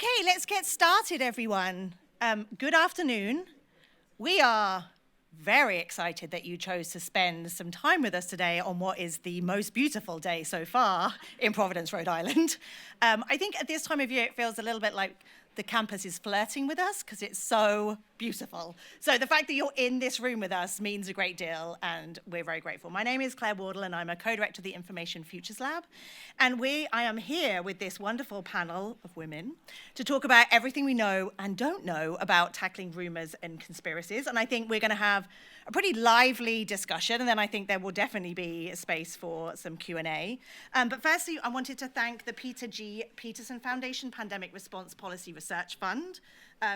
Okay, let's get started, everyone. Good afternoon. We are very excited that you chose to spend some time with us today on what is the most beautiful day so far in Providence, Rhode Island. I think at this time of year, it feels a little bit like the campus is flirting with us because it's so beautiful. So the fact that you're in this room with us means a great deal, and we're very grateful. My name is Claire Wardle, and I'm a co-director of the Information Futures Lab. And I am here with this wonderful panel of women to talk about everything we know and don't know about tackling rumors and conspiracies. And I think we're going to have a pretty lively discussion, and then I think there will definitely be a space for some Q&A. But firstly, I wanted to thank the Peter G. Peterson Foundation Pandemic Response Policy Research Fund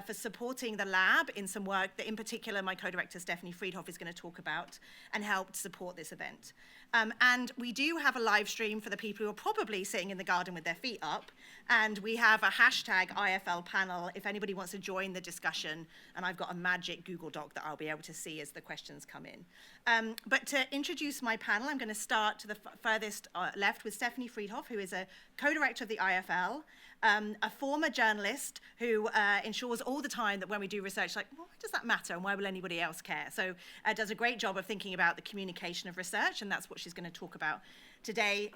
for supporting the lab in some work that, in particular, my co-director Stephanie Friedhoff is going to talk about and helped support this event. And we do have a live stream for the people who are probably sitting in the garden with their feet up, and we have a hashtag IFL panel if anybody wants to join the discussion, and I've got a magic Google Doc that I'll be able to see as the questions come in. But to introduce my panel, I'm going to start to the furthest left with Stephanie Friedhoff, who is a co-director of the IFL, a former journalist who ensures all the time that when we do research, like, well, why does that matter and why will anybody else care? So does a great job of thinking about the communication of research, and that's what she's going to talk about today.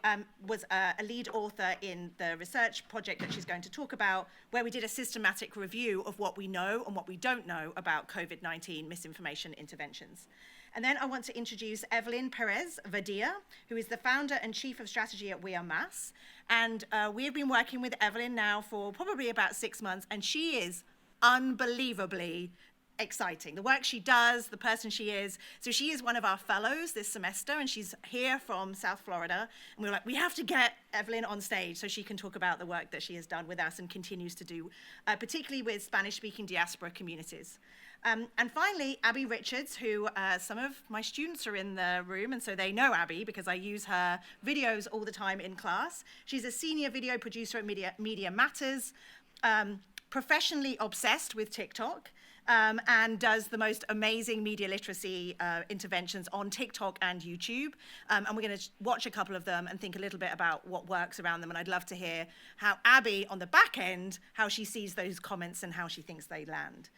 Was a lead author in the research project that she's going to talk about, where we did a systematic review of what we know and what we don't know about COVID-19 misinformation interventions. And then I want to introduce Evelyn Perez Vadia, who is the founder and chief of strategy at We Are Mass. And we have been working with Evelyn now for probably about 6 months, and she is unbelievably exciting. The work she does, the person she is. So she is one of our fellows this semester, and she's here from South Florida. And we were like, we have to get Evelyn on stage so she can talk about the work that she has done with us and continues to do, particularly with Spanish-speaking diaspora communities. And finally, Abby Richards, who some of my students are in the room, and so they know Abby because I use her videos all the time in class. She's a senior video producer at Media Matters, professionally obsessed with TikTok, and does the most amazing media literacy interventions on TikTok and YouTube. And we're going to watch a couple of them and think a little bit about what works around them. And I'd love to hear how Abby, on the back end, how she sees those comments and how she thinks they land.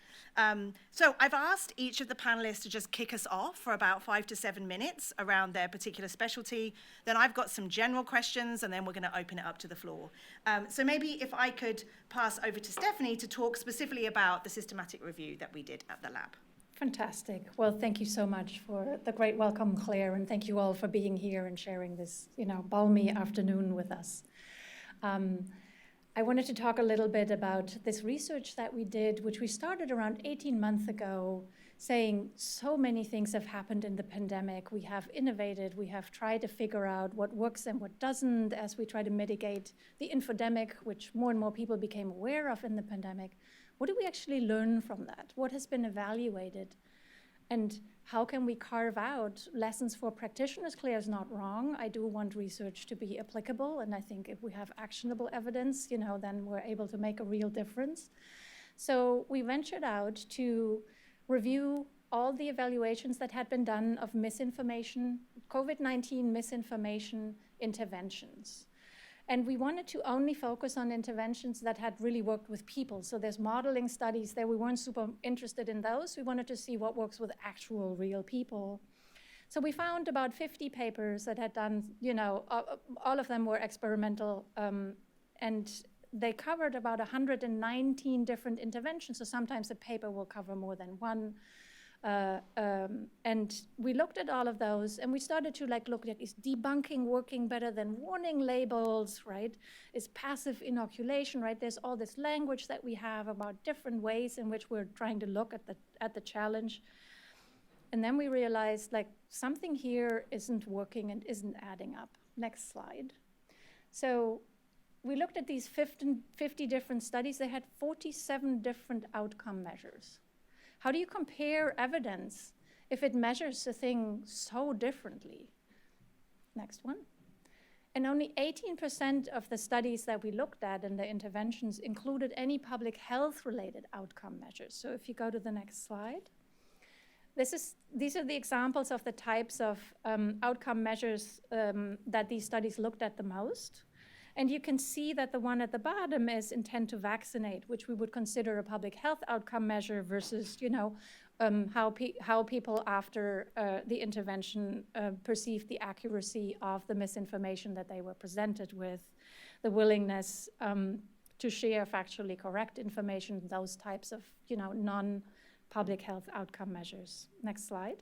So I've asked each of the panelists to just kick us off for about 5 to 7 minutes around their particular specialty. Then I've got some general questions, and then we're going to open it up to the floor. So maybe if I could pass over to Stephanie to talk specifically about the systematic review that we did at the lab. Fantastic. Well, thank you so much for the great welcome, Claire, and thank you all for being here and sharing this, balmy afternoon with us. I wanted to talk a little bit about this research that we did, which we started around 18 months ago, saying so many things have happened in the pandemic. We have innovated, we have tried to figure out what works and what doesn't as we try to mitigate the infodemic, which more and more people became aware of in the pandemic. What do we actually learn from that? What has been evaluated? And how can we carve out lessons for practitioners? Claire's not wrong. I do want research to be applicable, and I think if we have actionable evidence, then we're able to make a real difference. So we ventured out to review all the evaluations that had been done of misinformation, COVID-19 misinformation interventions. And we wanted to only focus on interventions that had really worked with people. So there's modeling studies there. We weren't super interested in those. We wanted to see what works with actual real people. So we found about 50 papers that had done, all of them were experimental, and they covered about 119 different interventions. So sometimes a paper will cover more than one. And we looked at all of those, and we started to look at, is debunking working better than warning labels, right? Is passive inoculation, right? There's all this language that we have about different ways in which we're trying to look at the challenge. And then we realized something here isn't working and isn't adding up. Next slide. So we looked at these 50 different studies. They had 47 different outcome measures. How do you compare evidence if it measures a thing so differently? Next one. And only 18% of the studies that we looked at and the interventions included any public health-related outcome measures. So if you go to the next slide. These are the examples of the types of outcome measures that these studies looked at the most. And you can see that the one at the bottom is intent to vaccinate, which we would consider a public health outcome measure versus, how people after the intervention perceived the accuracy of the misinformation that they were presented with, the willingness to share factually correct information, those types of, non-public health outcome measures. Next slide.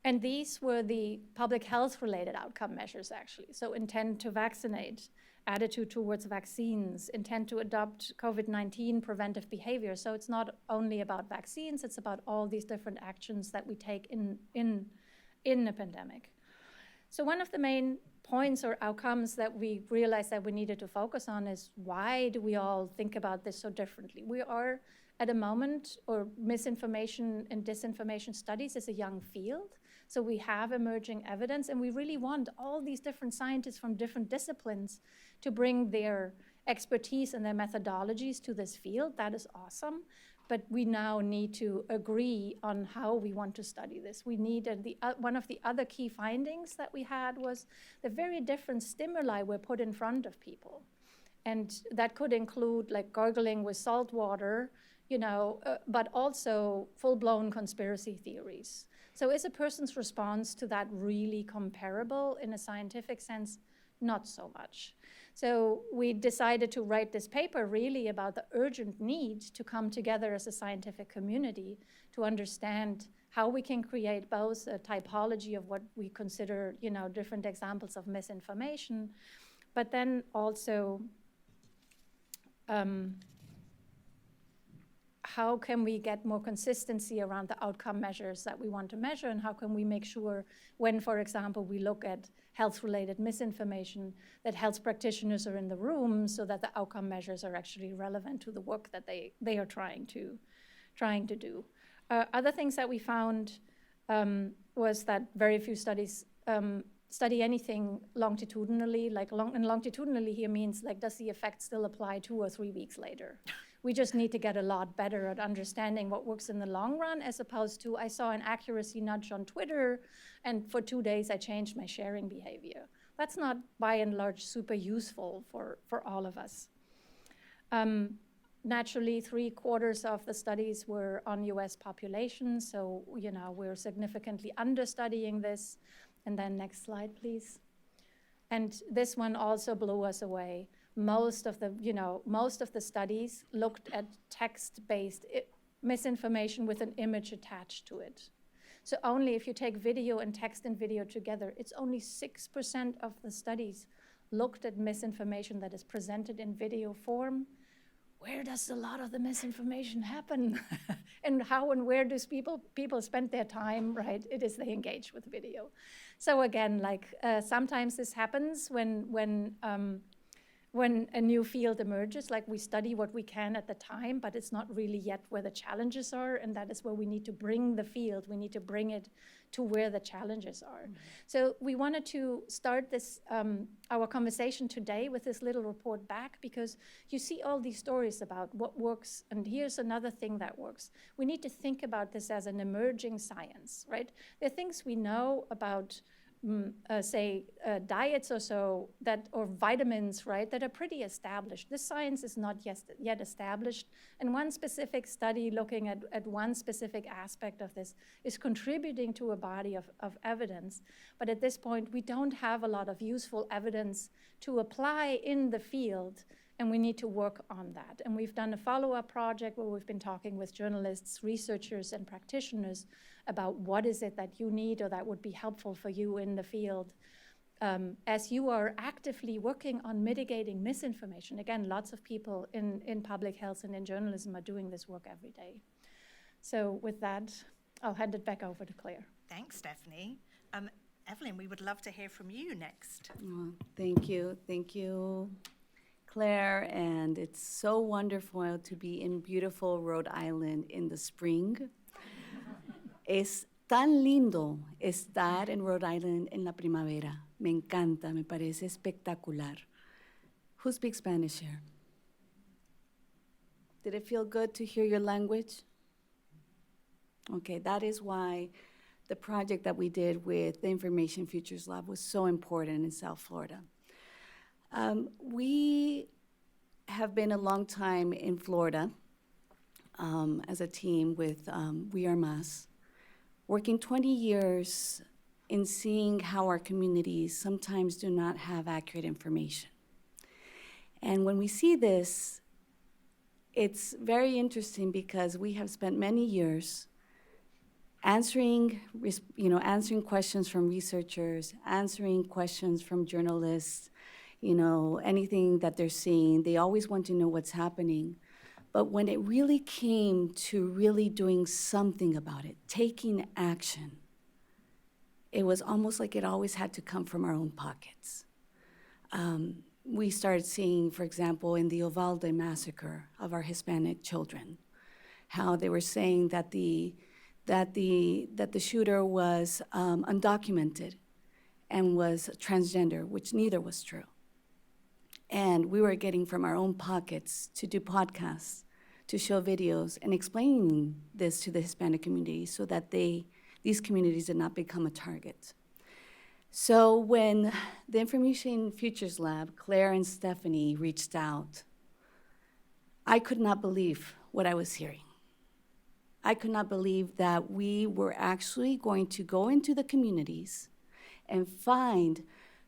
And these were the public health-related outcome measures, actually. So intent to vaccinate, attitude towards vaccines, intent to adopt COVID-19 preventive behavior. So it's not only about vaccines, it's about all these different actions that we take in a pandemic. So one of the main points or outcomes that we realized that we needed to focus on is, why do we all think about this so differently? We are at a moment, or misinformation and disinformation studies is a young field. So we have emerging evidence, and we really want all these different scientists from different disciplines to bring their expertise and their methodologies to this field. That is awesome. But we now need to agree on how we want to study this. We needed one of the other key findings that we had was the very different stimuli were put in front of people. And that could include like gargling with salt water, but also full-blown conspiracy theories. So is a person's response to that really comparable in a scientific sense? Not so much. So we decided to write this paper really about the urgent need to come together as a scientific community to understand how we can create both a typology of what we consider, different examples of misinformation, but then also how can we get more consistency around the outcome measures that we want to measure, and how can we make sure when, for example, we look at health-related misinformation, that health practitioners are in the room so that the outcome measures are actually relevant to the work that they are trying to do. Other things that we found was that very few studies study anything longitudinally. And longitudinally here means, does the effect still apply 2 or 3 weeks later? We just need to get a lot better at understanding what works in the long run, as opposed to, I saw an accuracy nudge on Twitter, and for 2 days I changed my sharing behavior. That's not, by and large, super useful for all of us. Naturally, 3/4 of the studies were on US population, so we're significantly understudying this. And then next slide, please. And this one also blew us away. Most of the studies looked at text-based misinformation with an image attached to it. So only if you take video and text and video together, it's only 6% of the studies looked at misinformation that is presented in video form. Where does a lot of the misinformation happen? And how and where do people spend their time, right? It is they engage with video. So again, sometimes this happens when a new field emerges, we study what we can at the time, but it's not really yet where the challenges are, and that is where we need to bring the field. We need to bring it to where the challenges are. Mm-hmm. So we wanted to start this, our conversation today with this little report back, because you see all these stories about what works, and here's another thing that works. We need to think about this as an emerging science, right? There are things we know about diets or so, or vitamins, right, that are pretty established. This science is not yet established, and one specific study looking at one specific aspect of this is contributing to a body of evidence. But at this point, we don't have a lot of useful evidence to apply in the field, and we need to work on that. And we've done a follow-up project where we've been talking with journalists, researchers, and practitioners about what is it that you need or that would be helpful for you in the field as you are actively working on mitigating misinformation. Again, lots of people in public health and in journalism are doing this work every day. So with that, I'll hand it back over to Claire. Thanks, Stephanie. Evelyn, we would love to hear from you next. Oh, thank you, Claire. And it's so wonderful to be in beautiful Rhode Island in the spring. Es tan lindo estar en Rhode Island en la primavera. Me encanta, me parece espectacular. Who speaks Spanish here? Did it feel good to hear your language? Okay, that is why the project that we did with the Information Futures Lab was so important in South Florida. We have been a long time in Florida as a team with We Are Más, working 20 years in seeing how our communities sometimes do not have accurate information. And when we see this, it's very interesting because we have spent many years answering questions from researchers, answering questions from journalists, anything that they're seeing. They always want to know what's happening. But when it really came to really doing something about it, taking action, it was almost like it always had to come from our own pockets. We started seeing, for example, in the Uvalde massacre of our Hispanic children, how they were saying that the shooter was undocumented and was transgender, which neither was true. And we were getting from our own pockets to do podcasts, to show videos, and explaining this to the Hispanic community so that these communities did not become a target. So when the Information Futures Lab, Claire and Stephanie, reached out, I could not believe what I was hearing. I could not believe that we were actually going to go into the communities and find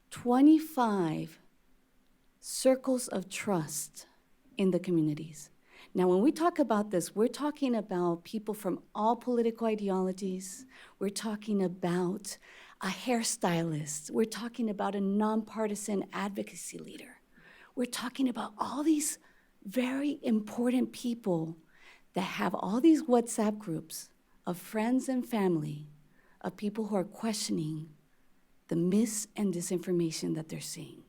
25 circles of trust in the communities. Now, when we talk about this, we're talking about people from all political ideologies. We're talking about a hairstylist. We're talking about a nonpartisan advocacy leader. We're talking about all these very important people that have all these WhatsApp groups of friends and family, of people who are questioning the mis and disinformation that they're seeing.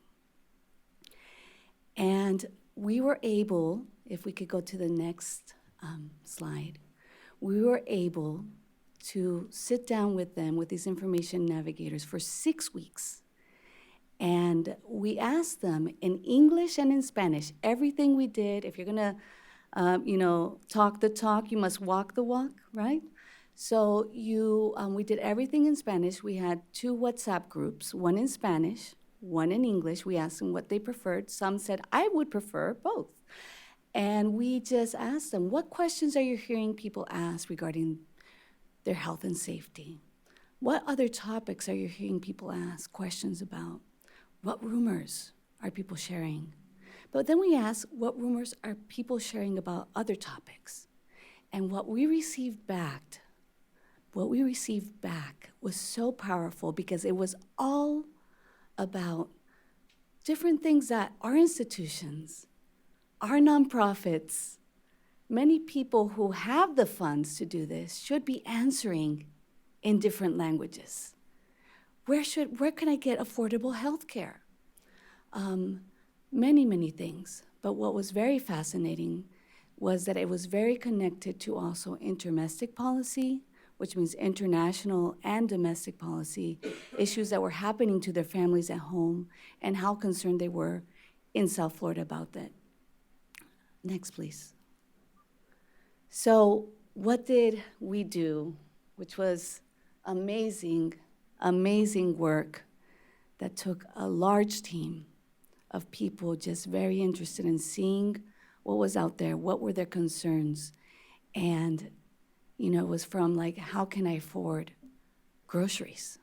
And we were able, if we could go to the next slide, we were able to sit down with them, with these information navigators, for 6 weeks. And we asked them in English and in Spanish, everything we did. If you're gonna, talk the talk, you must walk the walk, right? So we did everything in Spanish. We had 2 WhatsApp groups, one in Spanish, one in English. We asked them what they preferred. Some said, I would prefer both. And we just asked them, what questions are you hearing people ask regarding their health and safety? What other topics are you hearing people ask questions about? What rumors are people sharing? But then we asked, what rumors are people sharing about other topics? And what we received back was so powerful because it was all about different things that our institutions, our nonprofits, many people who have the funds to do this should be answering in different languages. Where can I get affordable health care? Many things. But what was very fascinating was that it was very connected to also interdomestic policy, which means international and domestic policy, issues that were happening to their families at home, and how concerned they were in South Florida about that. Next, please. So what did we do, which was amazing work that took a large team of people just very interested in seeing what was out there, what were their concerns. And, it was from like, how can I afford groceries?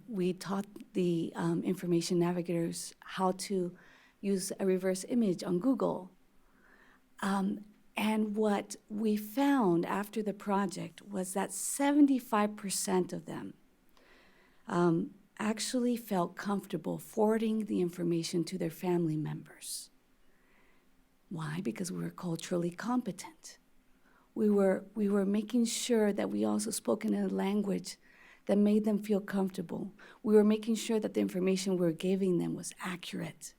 We taught the information navigators how to use a reverse image on Google. And what we found after the project was that 75% of them actually felt comfortable forwarding the information to their family members. Why? Because we were culturally competent. We were making sure that we also spoke in a language that made them feel comfortable. We were making sure that the information we were giving them was accurate.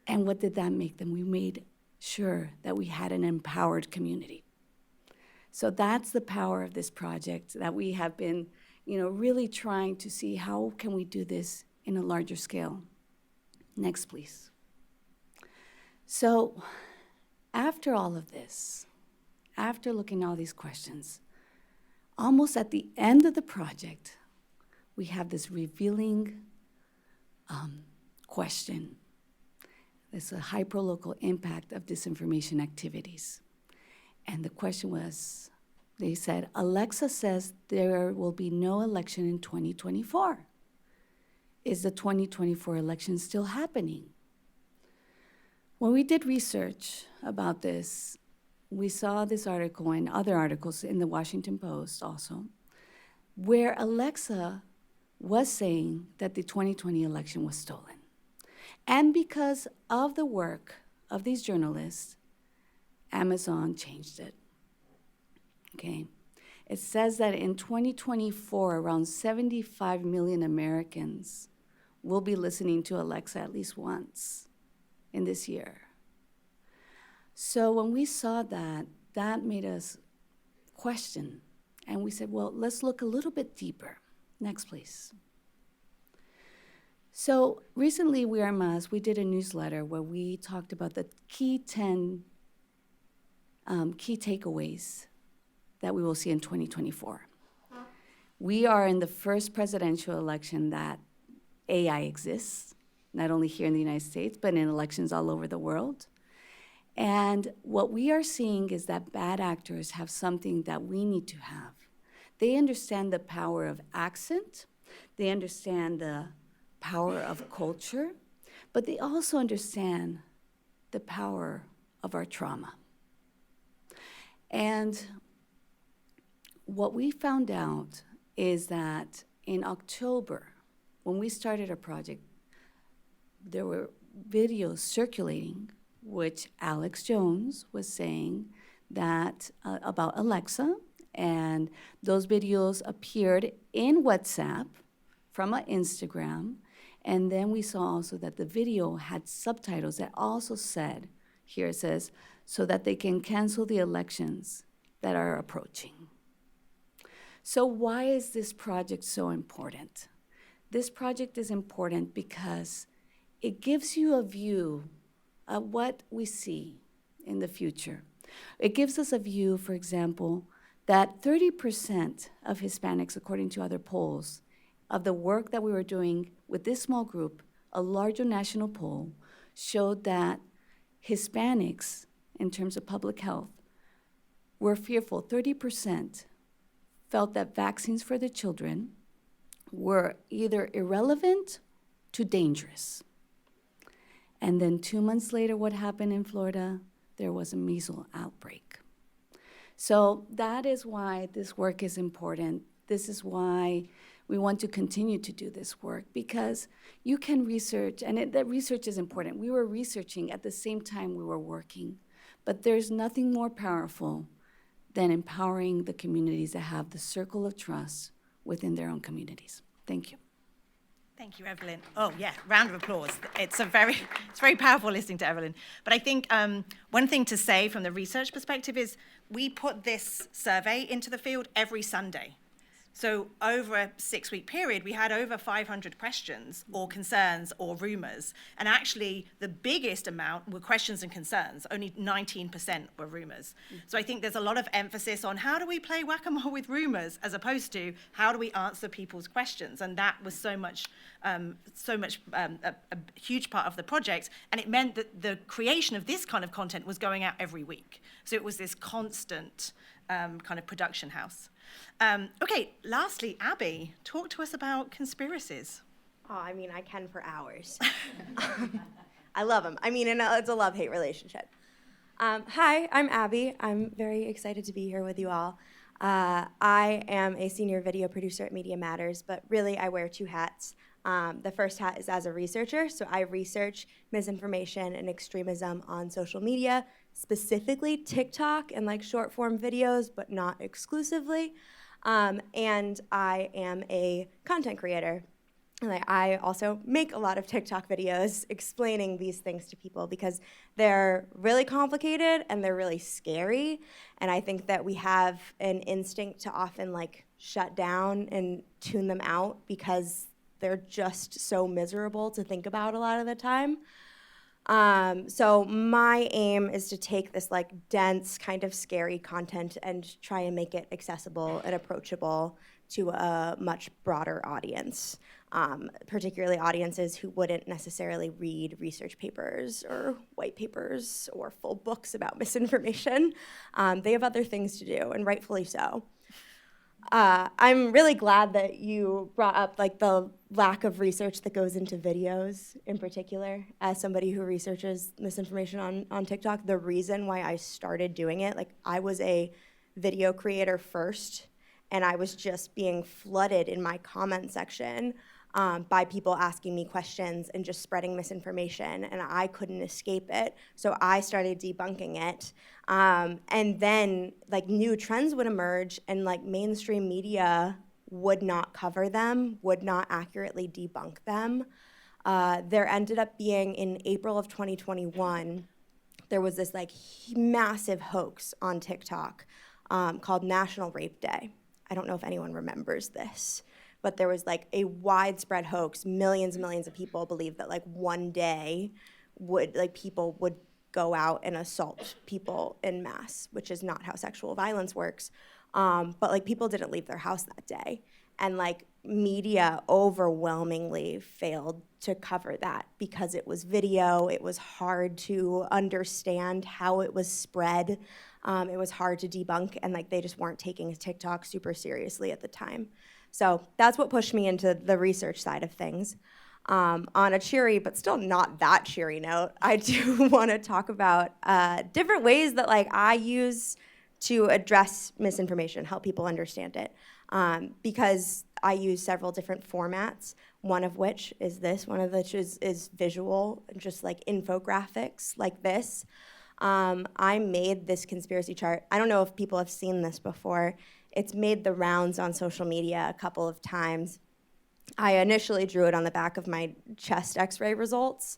And what did that make them? We made sure that we had an empowered community. So that's the power of this project that we have been, really trying to see how can we do this in a larger scale. Next, please. So after all of this, after looking at all these questions, almost at the end of the project, we have this revealing question. It's a hyperlocal impact of disinformation activities. And the question was, they said, Alexa says there will be no election in 2024. Is the 2024 election still happening? When we did research about this, we saw this article and other articles in the Washington Post also, where Alexa was saying that the 2020 election was stolen. And because of the work of these journalists, Amazon changed it. Okay. It says that in 2024, around 75 million Americans will be listening to Alexa at least once in this year. So when we saw that, that made us question. And we said, well, let's look a little bit deeper. Next, please. So recently, We Are Más, we did a newsletter where we talked about the key 10 key takeaways that we will see in 2024. We are in the first presidential election that AI exists, not only here in the United States, but in elections all over the world. And what we are seeing is that bad actors have something that we need to have. They understand the power of accent, they understand the power of culture, but they also understand the power of our trauma. And what we found out is that in October, when we started our project, there were videos circulating which Alex Jones was saying that about Alexa, and those videos appeared in WhatsApp from an Instagram, and then we saw also that the video had subtitles that also said, here it says, so that they can cancel the elections that are approaching. So why is this project so important? This project is important because it gives you a view of what we see in the future. It gives us a view, for example, that 30% of Hispanics, according to other polls, of the work that we were doing with this small group, a larger national poll, showed that Hispanics, in terms of public health, were fearful. 30% felt that vaccines for their children were either irrelevant to dangerous. And then 2 months later, what happened in Florida? There was a measles outbreak. So that is why this work is important. This is why we want to continue to do this work, because you can research, and that research is important. We were researching at the same time we were working, but there's nothing more powerful than empowering the communities that have the circle of trust within their own communities. Thank you. Thank you, Evelyn. Oh, yeah, round of applause. It's very powerful listening to Evelyn. But I think one thing to say from the research perspective is we put this survey into the field every Sunday. So over a 6-week period, we had over 500 questions or concerns or rumors. And actually, the biggest amount were questions and concerns. Only 19% were rumors. So I think there's a lot of emphasis on how do we play whack-a-mole with rumors as opposed to how do we answer people's questions. And that was so much a huge part of the project. And it meant that the creation of this kind of content was going out every week. So it was this constant kind of production house. Okay, lastly, Abby, talk to us about conspiracies. Oh, I mean, I can for hours. I love them. I mean, it's a love-hate relationship. Hi, I'm Abby. I'm very excited to be here with you all. I am a senior video producer at Media Matters, but really I wear 2 hats. The first hat is as a researcher, so I research misinformation and extremism on social media, specifically TikTok and like short form videos, but not exclusively. And I am a content creator. And I also make a lot of TikTok videos explaining these things to people because they're really complicated and they're really scary. And I think that we have an instinct to often like shut down and tune them out because they're just so miserable to think about a lot of the time. So my aim is to take this like dense, kind of scary content and try and make it accessible and approachable to a much broader audience, particularly audiences who wouldn't necessarily read research papers or white papers or full books about misinformation. They have other things to do, and rightfully so. I'm really glad that you brought up like the lack of research that goes into videos in particular. As somebody who researches misinformation on TikTok, the reason why I started doing it, like I was a video creator first, and I was just being flooded in my comment section by people asking me questions and just spreading misinformation, and I couldn't escape it. So I started debunking it. And then like new trends would emerge, and like mainstream media would not cover them, would not accurately debunk them. There ended up being in April of 2021, there was this like massive hoax on TikTok called National Rape Day. I don't know if anyone remembers this, but there was like a widespread hoax. Millions and millions of people believed that like one day people would go out and assault people en masse, which is not how sexual violence works. But like people didn't leave their house that day. And like media overwhelmingly failed to cover that because it was video, it was hard to understand how it was spread, it was hard to debunk, and like they just weren't taking TikTok super seriously at the time. So that's what pushed me into the research side of things. On a cheery, but still not that cheery note, I do want to talk about different ways that like I use to address misinformation, help people understand it. Because I use several different formats, one of which is this, one of which is visual, just like infographics like this. I made this conspiracy chart. I don't know if people have seen this before. It's made the rounds on social media a couple of times. I initially drew it on the back of my chest x-ray results.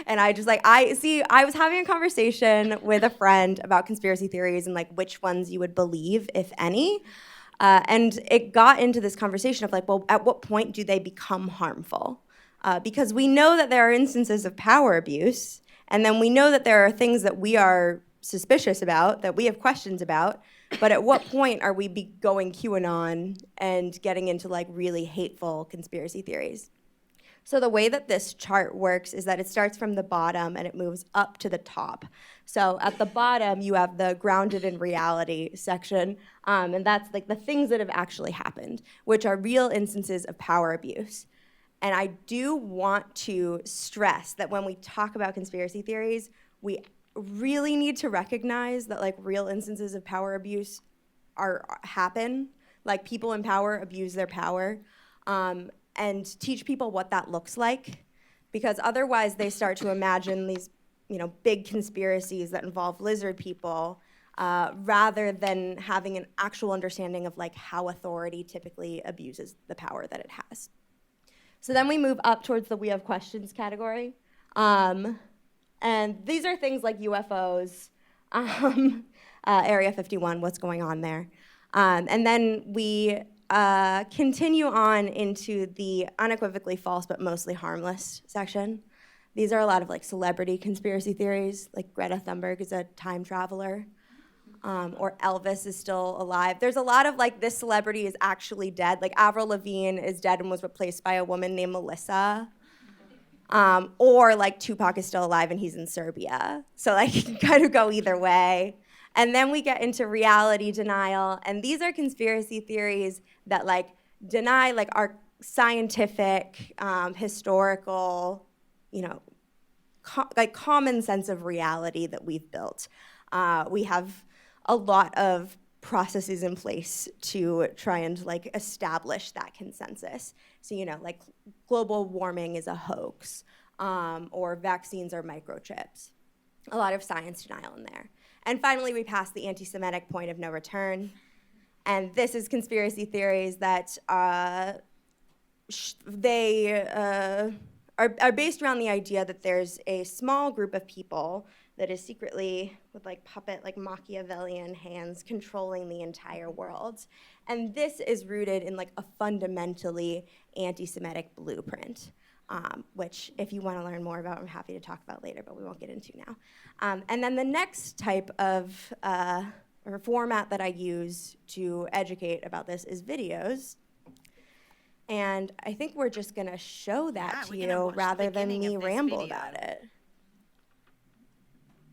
And I was having a conversation with a friend about conspiracy theories and like which ones you would believe, if any. And it got into this conversation of like, well, at what point do they become harmful? Because we know that there are instances of power abuse, and then we know that there are things that we are suspicious about, that we have questions about, but at what point are we going QAnon and getting into like really hateful conspiracy theories? So the way that this chart works is that it starts from the bottom and it moves up to the top. So at the bottom, you have the grounded in reality section, and that's like the things that have actually happened, which are real instances of power abuse. And I do want to stress that when we talk about conspiracy theories, we really need to recognize that like real instances of power abuse happen. Like people in power abuse their power. And teach people what that looks like, because otherwise they start to imagine these, big conspiracies that involve lizard people, rather than having an actual understanding of like how authority typically abuses the power that it has. So then we move up towards the we have questions category, and these are things like UFOs, Area 51, what's going on there, and then we continue on into the unequivocally false but mostly harmless section. These are a lot of like celebrity conspiracy theories, like Greta Thunberg is a time traveler, or Elvis is still alive. There's a lot of like this celebrity is actually dead. Like Avril Lavigne is dead and was replaced by a woman named Melissa. Or like Tupac is still alive and he's in Serbia. So like you can kind of go either way. And then we get into reality denial, and these are conspiracy theories that like deny like our scientific, historical, like common sense of reality that we've built. We have a lot of processes in place to try and like establish that consensus. So like global warming is a hoax, or vaccines are microchips. A lot of science denial in there. And finally, we pass the anti-Semitic point of no return. And this is conspiracy theories that are based around the idea that there's a small group of people that is secretly, with like puppet, like Machiavellian hands, controlling the entire world. And this is rooted in like a fundamentally anti-Semitic blueprint. which if you want to learn more about, I'm happy to talk about later, but we won't get into now. And then the next type of or format that I use to educate about this is videos. And I think we're just going to show that to you rather than me ramble about it.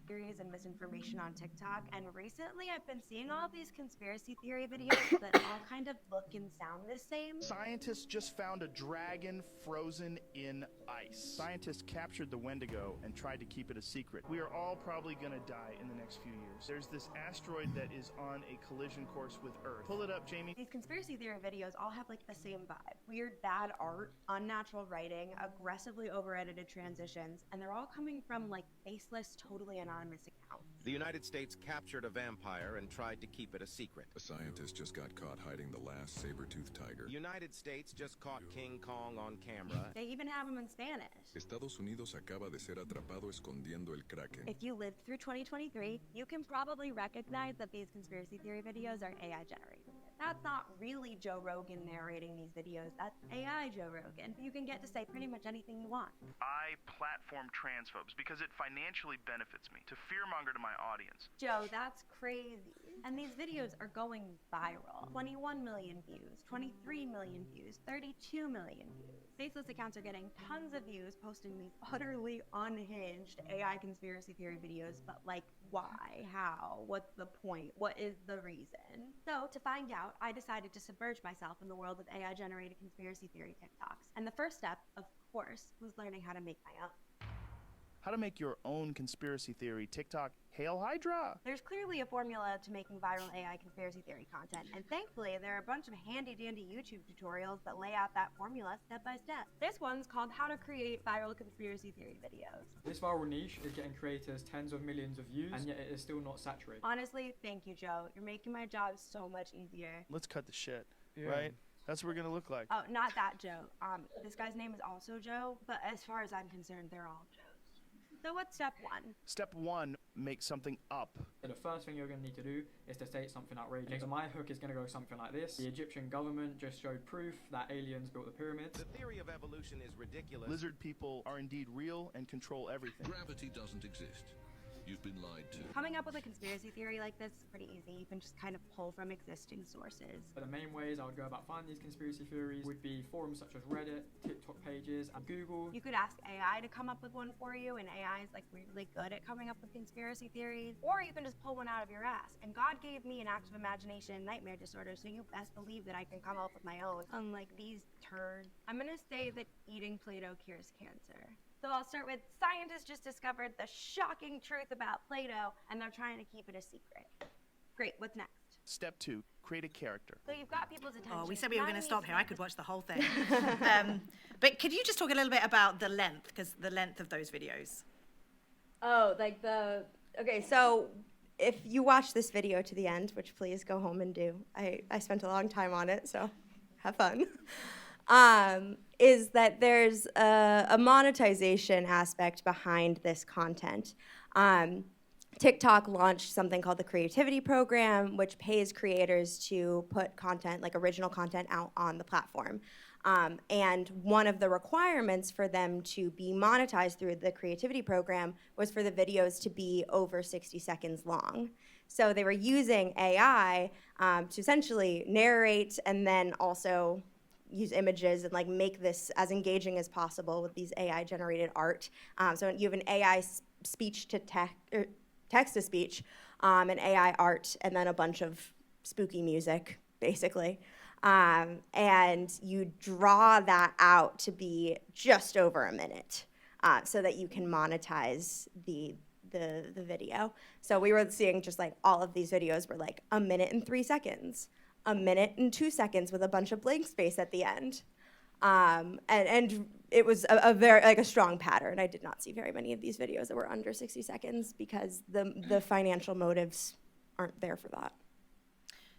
Theories and misinformation on TikTok, and recently I've been seeing all these conspiracy theory videos that all kind of look and sound the same. Scientists just found a dragon frozen in ice. Scientists captured the Wendigo and tried to keep it a secret. We are all probably gonna die in the next few years. There's this asteroid that is on a collision course with Earth. Pull it up, Jamie. These conspiracy theory videos all have like the same vibe. Weird bad art, unnatural writing, aggressively over-edited transitions, and they're all coming from like faceless, totally anonymous accounts. The United States captured a vampire and tried to keep it a secret. A scientist just got caught hiding the last saber-toothed tiger. The United States just caught King Kong on camera. They even have them in Spanish. Estados Unidos acaba de ser atrapado escondiendo el kraken. If you lived through 2023, you can probably recognize that these conspiracy theory videos are AI generated. That's not really Joe Rogan narrating these videos. That's AI Joe Rogan. You can get to say pretty much anything you want. I platform transphobes because it financially benefits me to fearmonger to my audience. Joe, that's crazy. And these videos are going viral. 21 million views, 23 million views, 32 million views. Faceless accounts are getting tons of views posting these utterly unhinged AI conspiracy theory videos, but like, why? How? What's the point? What is the reason? So to find out, I decided to submerge myself in the world of AI-generated conspiracy theory TikToks. And the first step, of course, was learning how to make my own. How to make your own conspiracy theory TikTok Hail Hydra. There's clearly a formula to making viral AI conspiracy theory content, and thankfully there are a bunch of handy-dandy YouTube tutorials that lay out that formula step by step. This one's called How to Create Viral Conspiracy Theory Videos. This viral niche is getting creators tens of millions of views, and yet it is still not saturated. Honestly, thank you, Joe. You're making my job so much easier. Let's cut the shit, right? That's what we're gonna look like. Oh, not that Joe. This guy's name is also Joe, but as far as I'm concerned, they're all Joes. So what's step one? Step one, make something up. So the first thing you're going to need to do is to state something outrageous. So my hook is going to go something like this. The Egyptian government just showed proof that aliens built the pyramids. The theory of evolution is ridiculous. Lizard people are indeed real and control everything. Gravity doesn't exist. You've been lied to. Coming up with a conspiracy theory like this is pretty easy. You can just kind of pull from existing sources. But the main ways I would go about finding these conspiracy theories would be forums such as Reddit, TikTok pages, and Google. You could ask AI to come up with one for you, and AI is like really good at coming up with conspiracy theories. Or you can just pull one out of your ass. And God gave me an active imagination and nightmare disorder, so you best believe that I can come up with my own. Unlike these turds. I'm gonna say that eating Play-Doh cures cancer. So I'll start with, scientists just discovered the shocking truth about Play-Doh, and they're trying to keep it a secret. Great, what's next? Step two, create a character. So you've got people's attention. Oh, we said we were Now going to you stop need here. I could watch the whole thing. But could you just talk a little bit about the length, because the length of those videos? Oh, like okay, so if you watch this video to the end, which please go home and do. I spent a long time on it, so have fun. Is that there's a monetization aspect behind this content. TikTok launched something called the Creativity Program, which pays creators to put content, like original content, out on the platform. And one of the requirements for them to be monetized through the Creativity Program was for the videos to be over 60 seconds long. So they were using AI to essentially narrate and then also use images and like make this as engaging as possible with these AI generated art. So you have an AI speech to text to speech, an AI art, and then a bunch of spooky music, basically. And you draw that out to be just over a minute so that you can monetize the video. So we were seeing just like all of these videos were like 1 minute and 3 seconds, 1 minute and 2 seconds with a bunch of blank space at the end. And it was a very like a strong pattern. I did not see very many of these videos that were under 60 seconds because the financial motives aren't there for that.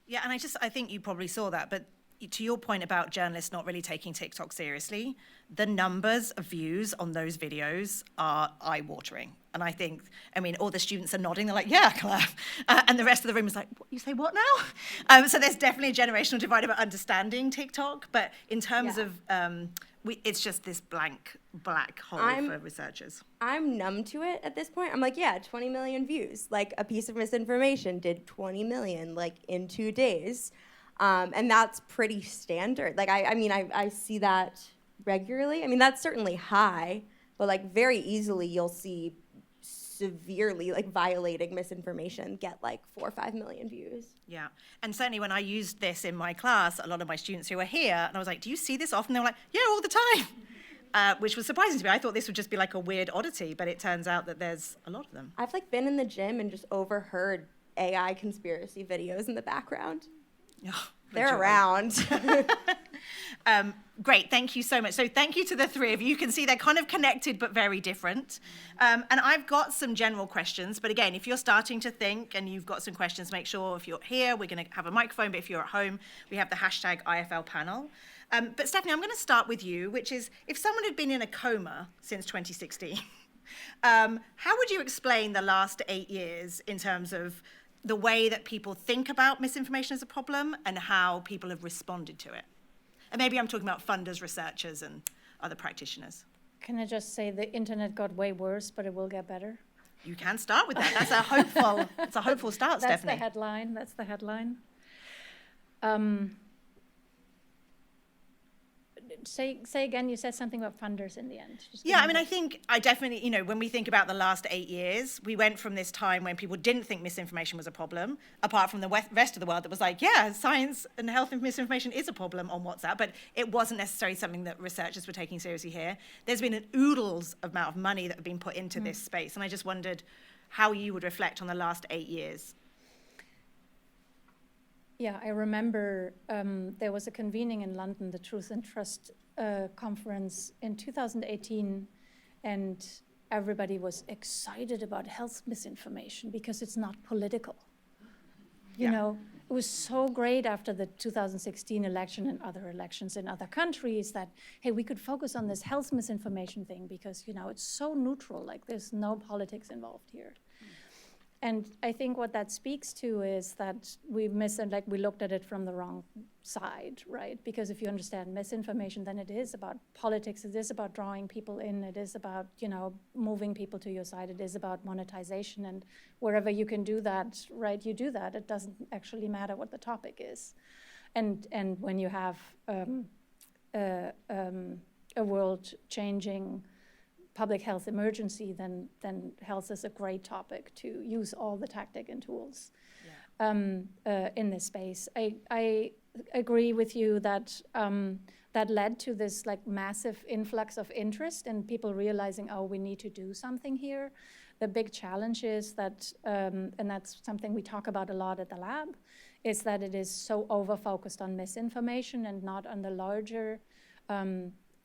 Yeah, and I think you probably saw that, but to your point about journalists not really taking TikTok seriously, the numbers of views on those videos are eye-watering. And I mean, all the students are nodding. They're like, yeah, Claire. And the rest of the room is like, you say what now? So there's definitely a generational divide about understanding TikTok. But in terms of it's just this blank black hole for researchers. I'm numb to it at this point. I'm like, yeah, 20 million views. Like, a piece of misinformation did 20 million, like, in 2 days. And that's pretty standard. Like, I see that regularly. I mean, that's certainly high, but, like, very easily you'll see severely, like, violating misinformation get, like, 4 or 5 million views. Yeah. And certainly when I used this in my class, a lot of my students who were here, and I was like, do you see this often? They were like, yeah, all the time. Which was surprising to me. I thought this would just be like a weird oddity, but it turns out that there's a lot of them. I've, like, been in the gym and just overheard AI conspiracy videos in the background. Oh, they're around. Great, thank you so much. So thank you to the three of you. You can see they're kind of connected but very different. And I've got some general questions, but again, if you're starting to think and you've got some questions, make sure if you're here, we're going to have a microphone, but if you're at home, we have the hashtag IFL panel. But Stephanie, I'm going to start with you, which is, if someone had been in a coma since 2016, how would you explain the last 8 years in terms of the way that people think about misinformation as a problem and how people have responded to it? And maybe I'm talking about funders, researchers, and other practitioners. Can I just say the internet got way worse, but it will get better? You can start with that. That's a hopeful start, That's Stephanie. That's the headline. Say again, you said something about funders in the end. Yeah, I mean, I definitely, when we think about the last 8 years, we went from this time when people didn't think misinformation was a problem, apart from the rest of the world that was like, yeah, science and health and misinformation is a problem on WhatsApp, but it wasn't necessarily something that researchers were taking seriously here. There's been an oodles amount of money that have been put into this space, and I just wondered how you would reflect on the last 8 years. Yeah, I remember there was a convening in London, the Truth and Trust conference in 2018, and everybody was excited about health misinformation because it's not political. You know, it was so great after the 2016 election and other elections in other countries that, hey, we could focus on this health misinformation thing because, it's so neutral, like there's no politics involved here. And I think what that speaks to is that we looked at it from the wrong side, right? Because if you understand misinformation, then it is about politics, it is about drawing people in, it is about, moving people to your side, it is about monetization, and wherever you can do that, right, you do that. It doesn't actually matter what the topic is. And when you have a world-changing public health emergency, then health is a great topic to use all the tactic and tools in this space. I agree with you that that led to this massive influx of interest and people realizing, oh, we need to do something here. The big challenge is that, and that's something we talk about a lot at the lab, is that it is so over-focused on misinformation and not on the larger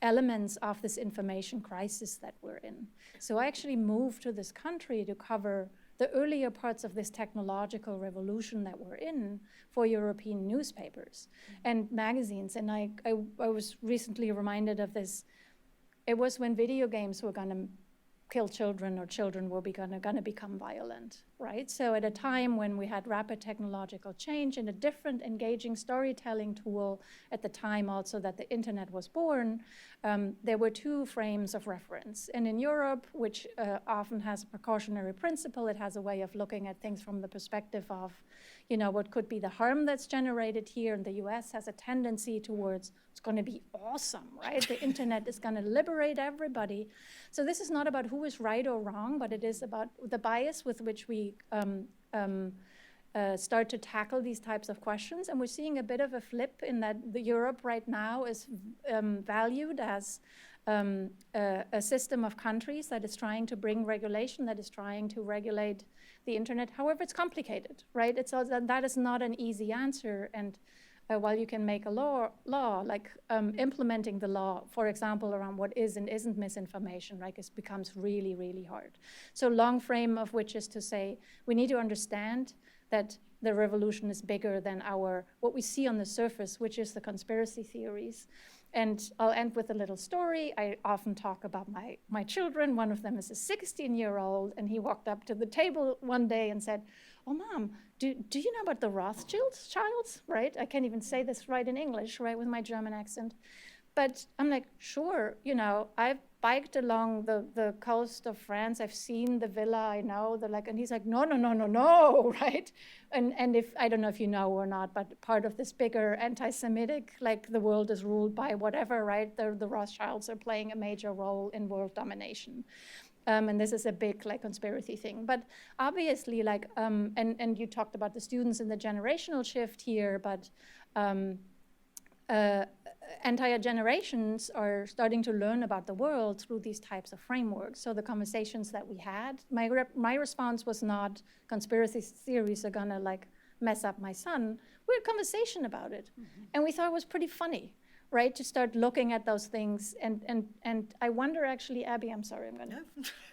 elements of this information crisis that we're in. So I actually moved to this country to cover the earlier parts of this technological revolution that we're in for European newspapers and magazines. And I was recently reminded of this. It was when video games were going to kill children or children were going to become violent, right? So at a time when we had rapid technological change and a different engaging storytelling tool at the time also that the internet was born, there were two frames of reference. And in Europe, which often has a precautionary principle, it has a way of looking at things from the perspective of, what could be the harm that's generated here. And the US has a tendency towards, it's going to be awesome, right? The internet is going to liberate everybody. So this is not about who is right or wrong, but it is about the bias with which we start to tackle these types of questions. And we're seeing a bit of a flip in that the Europe right now is valued as a system of countries that is trying to bring regulation, that is trying to regulate the internet. However, it's complicated, right? That is not an easy answer. And while you can make a law like implementing the law, for example, around what is and isn't misinformation, right, it becomes really, really hard. So long frame of which is to say, we need to understand that the revolution is bigger than what we see on the surface, which is the conspiracy theories. And I'll end with a little story. I often talk about my children. One of them is a 16-year-old, and he walked up to the table one day and said, oh, Mom, do you know about the Rothschilds, right? I can't even say this right in English, right, with my German accent. But I'm like, sure, I've biked along the coast of France. I've seen the villa, I know. And he's like, no, right? And if, I don't know if you know or not, but part of this bigger anti-Semitic, like the world is ruled by whatever, right? The Rothschilds are playing a major role in world domination. And this is a big conspiracy thing. But obviously, and you talked about the students and the generational shift here, but entire generations are starting to learn about the world through these types of frameworks. So the conversations that we had, my response was not conspiracy theories are gonna mess up my son. We had a conversation about it. Mm-hmm. And we thought it was pretty funny, right? To start looking at those things. And I wonder actually, Abby, I'm sorry, I'm gonna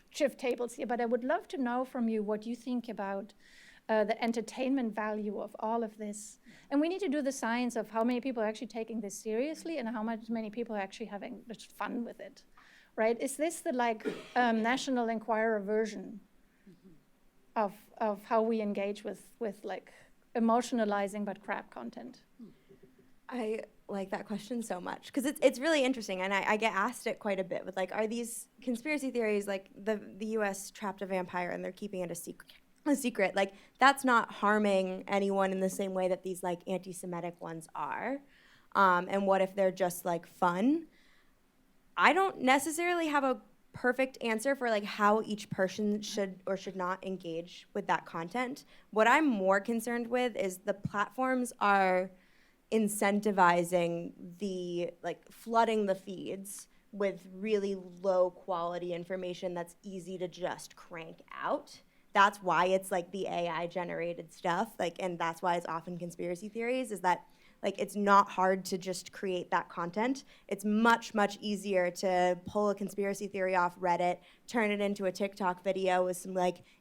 shift tables here, but I would love to know from you what you think about the entertainment value of all of this. And we need to do the science of how many people are actually taking this seriously and how many people are actually having just fun with it, right? Is this the National Enquirer version of how we engage with emotionalizing but crap content? I like that question so much because it's really interesting, and I get asked it quite a bit with are these conspiracy theories like the U.S. trapped a vampire and they're keeping it a secret? That's not harming anyone in the same way that these anti-Semitic ones are. And what if they're just fun? I don't necessarily have a perfect answer for how each person should or should not engage with that content. What I'm more concerned with is the platforms are incentivizing the flooding the feeds with really low quality information that's easy to just crank out. That's why it's the AI generated stuff, and that's why it's often conspiracy theories, is that it's not hard to just create that content. It's much, much easier to pull a conspiracy theory off Reddit, turn it into a TikTok video with some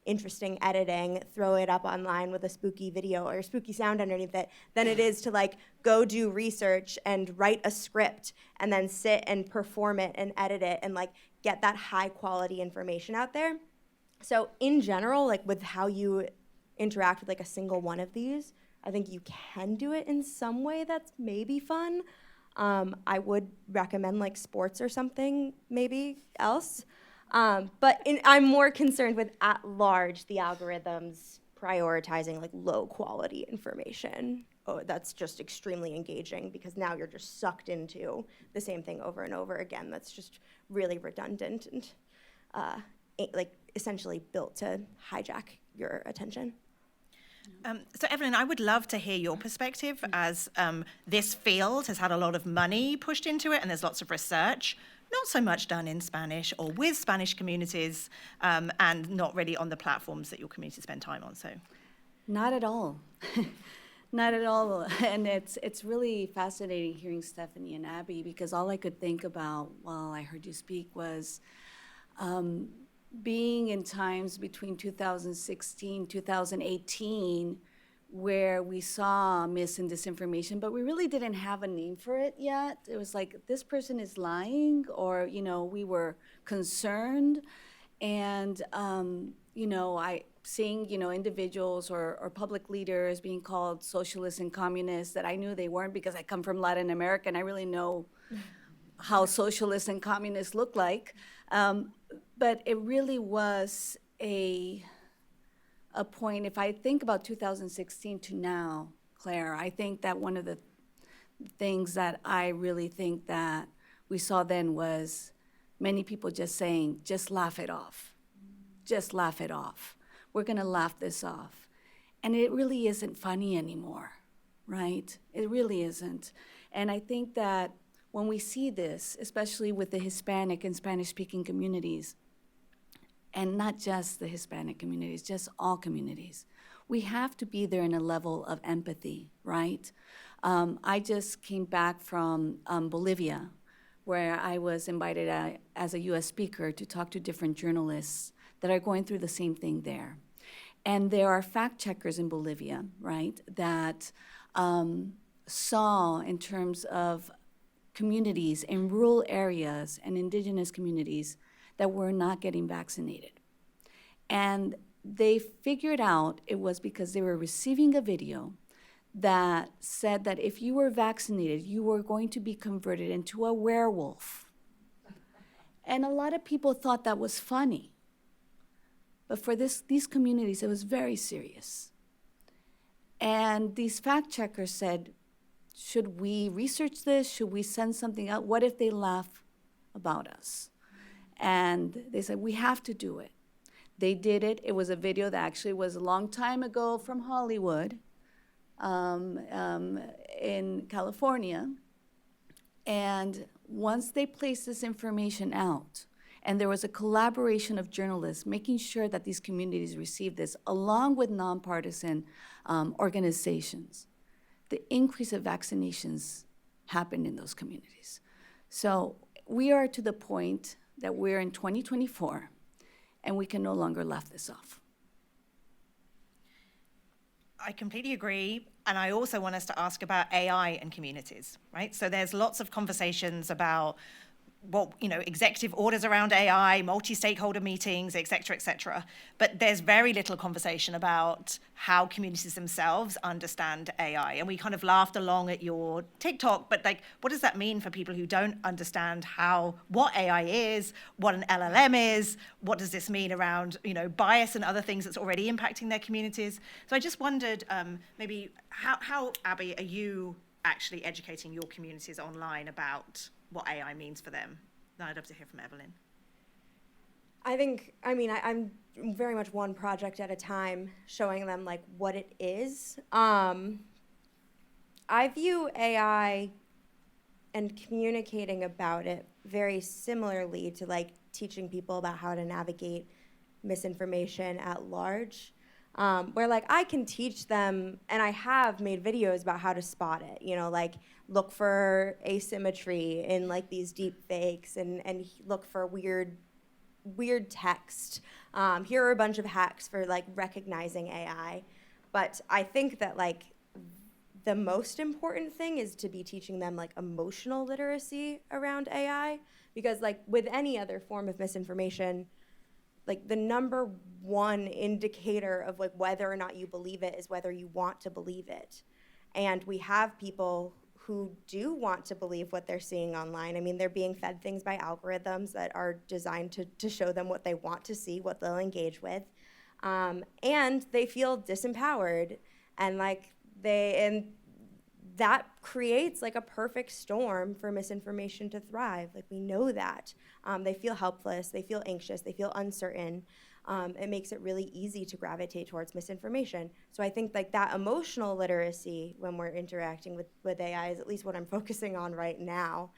interesting editing, throw it up online with a spooky video or spooky sound underneath it, than it is to go do research and write a script and then sit and perform it and edit it and get that high quality information out there. So in general, with how you interact with a single one of these, I think you can do it in some way that's maybe fun. I would recommend sports or something maybe else. But I'm more concerned with at large the algorithms prioritizing low quality information. Oh, that's just extremely engaging because now you're just sucked into the same thing over and over again. That's just really redundant and essentially built to hijack your attention. So Evelyn, I would love to hear your perspective as this field has had a lot of money pushed into it and there's lots of research, not so much done in Spanish or with Spanish communities and not really on the platforms that your community spend time on. So, not at all. Not at all. And it's really fascinating hearing Stephanie and Abby because all I could think about while I heard you speak was being in times between 2016, 2018, where we saw mis and disinformation, but we really didn't have a name for it yet. It was this person is lying, or, we were concerned. And, seeing, individuals or public leaders being called socialists and communists that I knew they weren't because I come from Latin America and I really know how socialists and communists look like. But it really was a point. If I think about 2016 to now, Claire, I think that one of the things that I really think that we saw then was many people just saying, just laugh it off. Just laugh it off. We're going to laugh this off. And it really isn't funny anymore, right? It really isn't. And I think that when we see this, especially with the Hispanic and Spanish-speaking communities, and not just the Hispanic communities, just all communities, we have to be there in a level of empathy, right? I just came back from Bolivia, where I was invited as a U.S. speaker to talk to different journalists that are going through the same thing there. And there are fact checkers in Bolivia, right, that saw in terms of communities in rural areas and indigenous communities that were not getting vaccinated. And they figured out it was because they were receiving a video that said that if you were vaccinated, you were going to be converted into a werewolf. And a lot of people thought that was funny. But for these communities, it was very serious. And these fact checkers said, should we research this? Should we send something out? What if they laugh about us? And they said, we have to do it. They did it. It was a video that actually was a long time ago from Hollywood in California. And once they placed this information out, and there was a collaboration of journalists making sure that these communities received this, along with nonpartisan organizations, the increase of vaccinations happened in those communities. So we are to the point that we're in 2024, and we can no longer laugh this off. I completely agree. And I also want us to ask about AI and communities, right? So there's lots of conversations about what, executive orders around AI, multi-stakeholder meetings, et cetera, but there's very little conversation about how communities themselves understand AI. And we kind of laughed along at your TikTok, but what does that mean for people who don't understand what AI is, what an LLM is, what does this mean around, bias and other things that's already impacting their communities? So I just wondered, maybe how, Abby, are you actually educating your communities online about what AI means for them? Then I'd love to hear from Evelyn. I'm very much one project at a time, showing them what it is. I view AI and communicating about it very similarly to teaching people about how to navigate misinformation at large. Where I can teach them, and I have made videos about how to spot it, look for asymmetry in these deep fakes and look for weird text. Here are a bunch of hacks for recognizing AI. But I think that the most important thing is to be teaching them emotional literacy around AI, because with any other form of misinformation, the number one indicator of whether or not you believe it is whether you want to believe it. And we have people who do want to believe what they're seeing online. I mean, they're being fed things by algorithms that are designed to show them what they want to see, what they'll engage with. And they feel disempowered, and that creates a perfect storm for misinformation to thrive. We know that. They feel helpless, they feel anxious, they feel uncertain. It makes it really easy to gravitate towards misinformation. So I think that emotional literacy when we're interacting with AI is at least what I'm focusing on right now.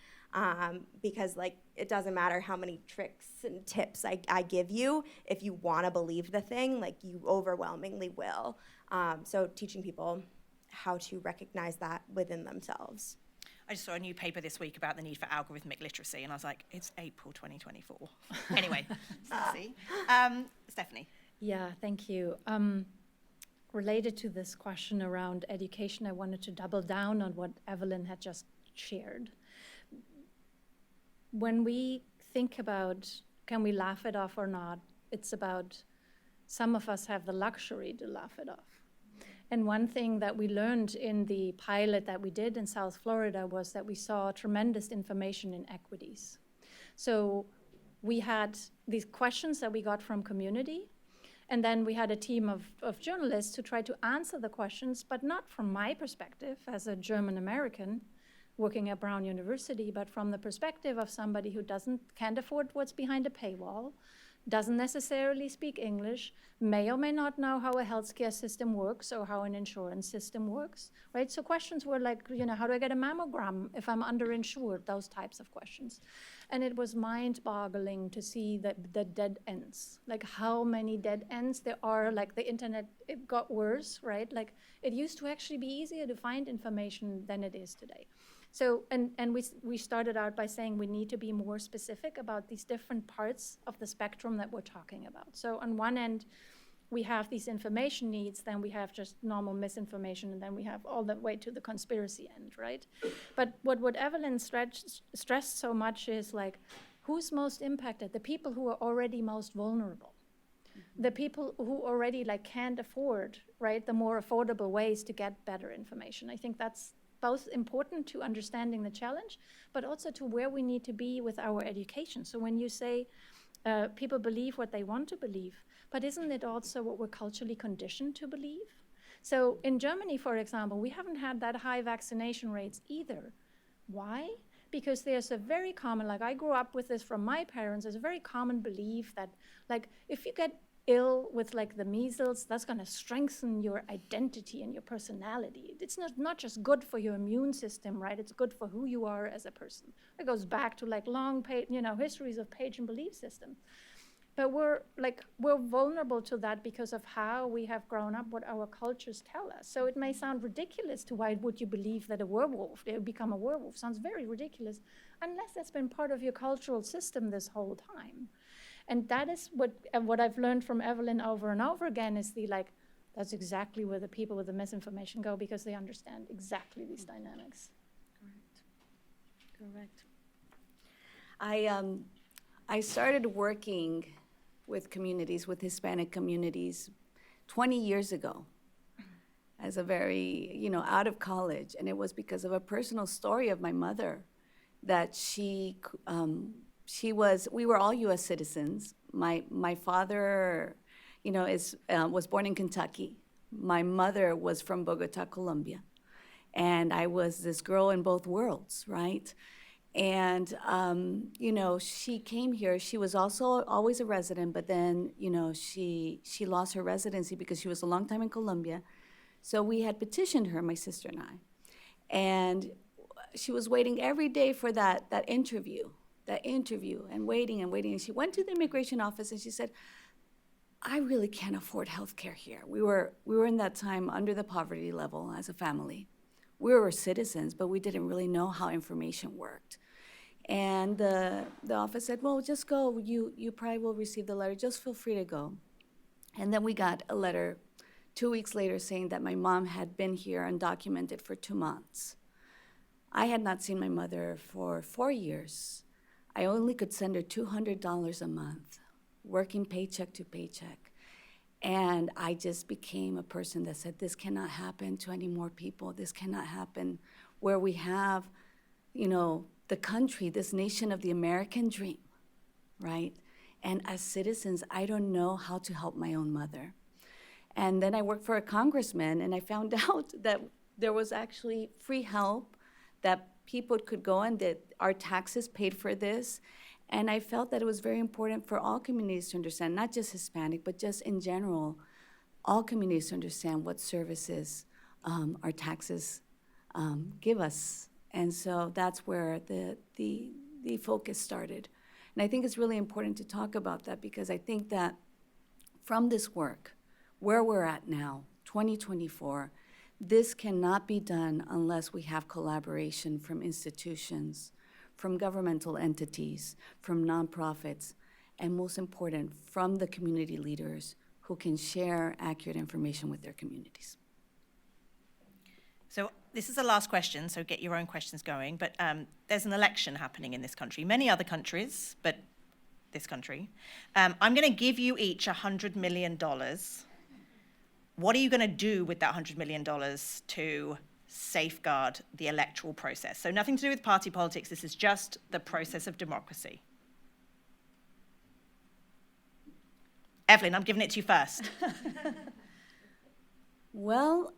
Because it doesn't matter how many tricks and tips I give you, if you want to believe the thing, you overwhelmingly will. So teaching people how to recognize that within themselves. I just saw a new paper this week about the need for algorithmic literacy, and I was like, it's April 2024. Anyway, Stephanie. Yeah, thank you. Related to this question around education, I wanted to double down on what Evelyn had just shared. When we think about, can we laugh it off or not, it's about some of us have the luxury to laugh it off. And one thing that we learned in the pilot that we did in South Florida was that we saw tremendous information inequities. So we had these questions that we got from community, and then we had a team of journalists who tried to answer the questions, but not from my perspective as a German American working at Brown University, but from the perspective of somebody who can't afford what's behind a paywall, doesn't necessarily speak English, may or may not know how a healthcare system works or how an insurance system works, right? So questions were how do I get a mammogram if I'm underinsured? Those types of questions. And it was mind-boggling to see the dead ends, how many dead ends there are. The internet, it got worse, right? It used to actually be easier to find information than it is today. So, and we started out by saying we need to be more specific about these different parts of the spectrum that we're talking about. So on one end, we have these information needs, then we have just normal misinformation, and then we have all the way to the conspiracy end, right? But what Evelyn stressed so much is who's most impacted? The people who are already most vulnerable. the people who already like can't afford, right, the more affordable ways to get better information. I think that's both important to understanding the challenge, but also to where we need to be with our education. So when you say people believe what they want to believe, but isn't it also what we're culturally conditioned to believe? So in Germany, for example, we haven't had that high vaccination rates either. Why? Because there's a very common, like I grew up with this from my parents, there's a very common belief that like if you get ill with like the measles, that's going to strengthen your identity and your personality. It's not just good for your immune system, right? It's good for who you are as a person. It goes back to like long, histories of pagan belief system. But we're vulnerable to that because of how we have grown up, what our cultures tell us. So it may sound ridiculous to why would you believe that a werewolf, they would become a werewolf? Sounds very ridiculous, unless that's been part of your cultural system this whole time. And that is what I've learned from Evelyn over and over again is that's exactly where the people with the misinformation go because they understand exactly these dynamics. Correct. I started working with communities, with Hispanic communities 20 years ago as a very, out of college. And it was because of a personal story of my mother that we were all US citizens. My father, was born in Kentucky. My mother was from Bogota, Colombia. And I was this girl in both worlds, right? And, she came here. She was also always a resident, but then, she lost her residency because she was a long time in Colombia. So we had petitioned her, my sister and I. And she was waiting every day for that interview and waiting. And she went to the immigration office and she said, I really can't afford health care here. We were in that time under the poverty level as a family. We were citizens, but we didn't really know how information worked. And the office said, well, just go. You probably will receive the letter. Just feel free to go. And then we got a letter 2 weeks later saying that my mom had been here undocumented for 2 months. I had not seen my mother for 4 years. I only could send her $200 a month, working paycheck to paycheck. And I just became a person that said, this cannot happen to any more people. This cannot happen where we have, the country, this nation of the American dream, right? And as citizens, I don't know how to help my own mother. And then I worked for a congressman, and I found out that there was actually free help, that people could go and that our taxes paid for this. And I felt that it was very important for all communities to understand, not just Hispanic, but just in general, all communities to understand what services our taxes give us. And so that's where the focus started. And I think it's really important to talk about that because I think that from this work, where we're at now, 2024, this cannot be done unless we have collaboration from institutions, from governmental entities, from nonprofits, and most important, from the community leaders who can share accurate information with their communities. So this is the last question, so get your own questions going. But there's an election happening in this country, many other countries, but this country. I'm going to give you each $100 million. What are you going to do with that $100 million to safeguard the electoral process? So nothing to do with party politics. This is just the process of democracy. Evelyn, I'm giving it to you first. Well,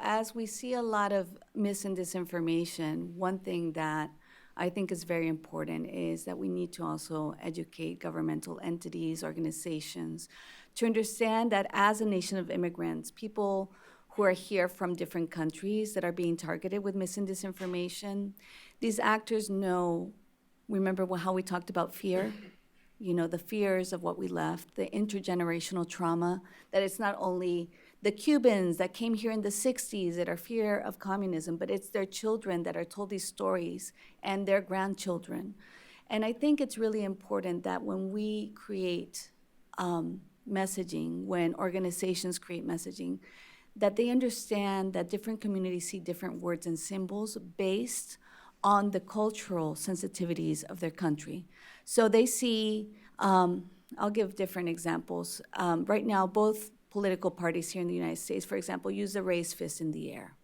as we see a lot of mis and disinformation, one thing that I think is very important is that we need to also educate governmental entities, organizations, to understand that as a nation of immigrants, people who are here from different countries that are being targeted with mis and disinformation, these actors know, remember how we talked about fear? The fears of what we left, the intergenerational trauma, that it's not only the Cubans that came here in the 60s that are fear of communism, but it's their children that are told these stories and their grandchildren. And I think it's really important that when we create messaging, when organizations create messaging, that they understand that different communities see different words and symbols based on the cultural sensitivities of their country. So they see I'll give different examples. Right now, both political parties here in the United States, for example, use the raised fist in the air.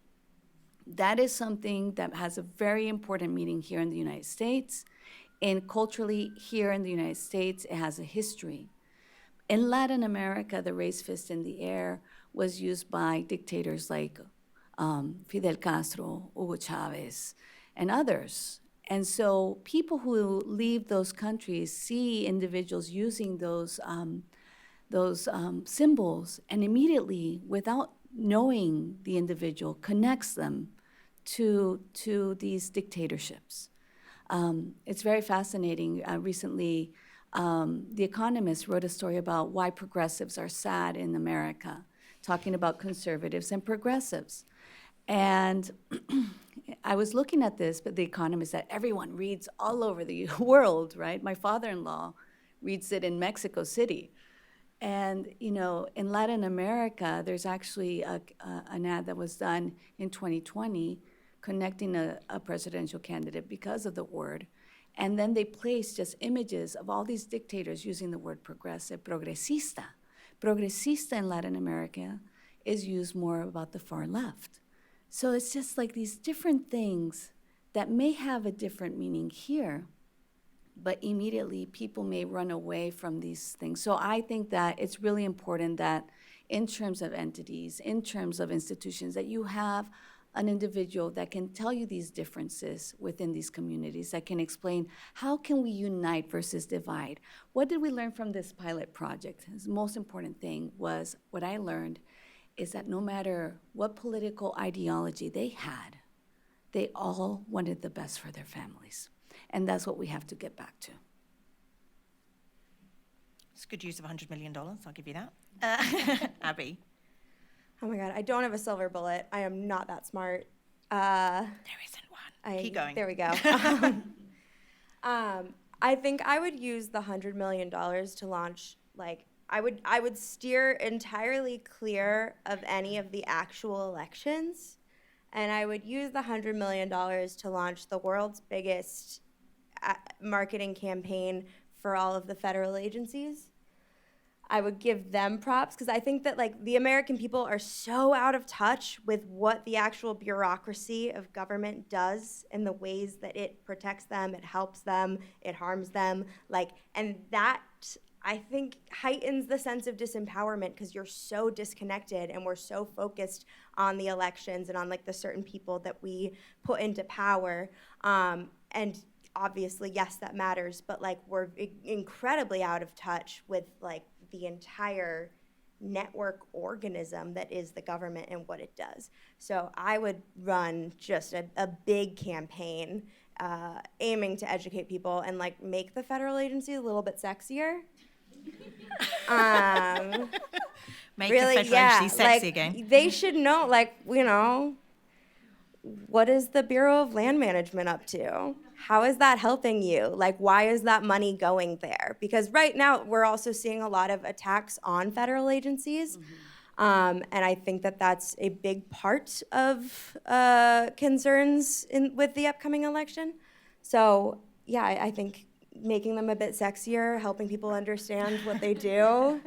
That is something that has a very important meaning here in the United States. And culturally, here in the United States, it has a history. In Latin America, the raised fist in the air was used by dictators like Fidel Castro, Hugo Chavez, and others. And so people who leave those countries see individuals using those symbols, and immediately, without knowing the individual, connects them to these dictatorships. It's very fascinating. Recently, The Economist wrote a story about why progressives are sad in America, talking about conservatives and progressives. And I was looking at this, but The Economist that everyone reads all over the world, right? My father-in-law reads it in Mexico City. And, you know, in Latin America, there's actually an ad that was done in 2020 connecting a presidential candidate because of the word. And then they placed just images of all these dictators using the word progressive, progresista. Progresista in Latin America is used more about the far left. So it's just like these different things that may have a different meaning here, but immediately people may run away from these things. So I think that it's really important that in terms of entities, in terms of institutions, that you have an individual that can tell you these differences within these communities, that can explain how can we unite versus divide. What did we learn from this pilot project? The most important thing was what I learned is that no matter what political ideology they had, they all wanted the best for their families. And that's what we have to get back to. It's a good use of $100 million, I'll give you that. Abby. Oh my God, I don't have a silver bullet. I am not that smart. There isn't one. Keep going. There we go. I think I would use the $100 million to launch, like, I would steer entirely clear of any of the actual elections, and I would use the $100 million to launch the world's biggest marketing campaign for all of the federal agencies. I would give them props because I think that like the American people are so out of touch with what the actual bureaucracy of government does and the ways that it protects them, it helps them, it harms them, like, and that I think heightens the sense of disempowerment because you're so disconnected and we're so focused on the elections and on like the certain people that we put into power. And obviously, yes, that matters, but like we're incredibly out of touch with like the entire network organism that is the government and what it does. So I would run just a big campaign aiming to educate people and like make the federal agency a little bit sexier. Make really, the federal agency sexy like, again. They should know, like, you know, what is the Bureau of Land Management up to? How is that helping you? Like, why is that money going there? Because right now, we're also seeing a lot of attacks on federal agencies. And I think that that's a big part of concerns with the upcoming election. So, yeah, I think making them a bit sexier, helping people understand what they do,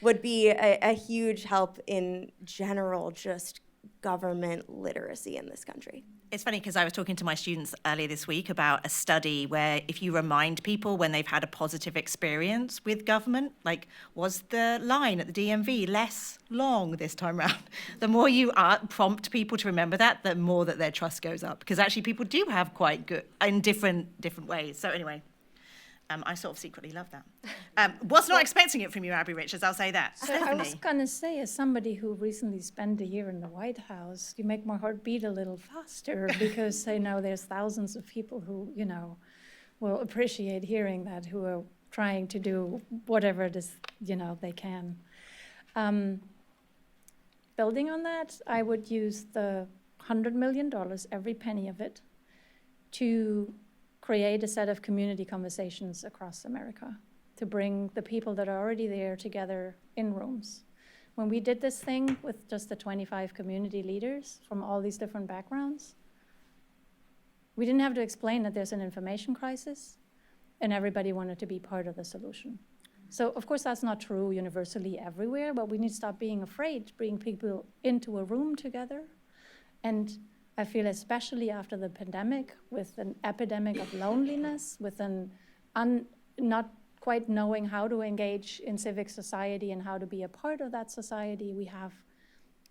would be a huge help in general, just government literacy in this country. It's funny because I was talking to my students earlier this week about a study where if you remind people when they've had a positive experience with government, like was the line at the DMV less long this time around? The more you prompt people to remember that, the more that their trust goes up. Because actually people do have quite good, in different ways. So anyway, I sort of secretly love that. Was not expecting it from you, Abby Richards, I'll say that. So I was going to say, as somebody who recently spent a year in the White House, you make my heart beat a little faster because I know there's thousands of people who, you know, will appreciate hearing that, who are trying to do whatever it is, you know, they can. Building on that, I would use the $100 million, every penny of it, to create a set of community conversations across America, to bring the people that are already there together in rooms. When we did this thing with just the 25 community leaders from all these different backgrounds, we didn't have to explain that there's an information crisis. and everybody wanted to be part of the solution. So of course that's not true universally everywhere, but we need to stop being afraid to bring people into a room together. And I feel especially after the pandemic, with an epidemic of loneliness, with an not quite knowing how to engage in civic society and how to be a part of that society, we have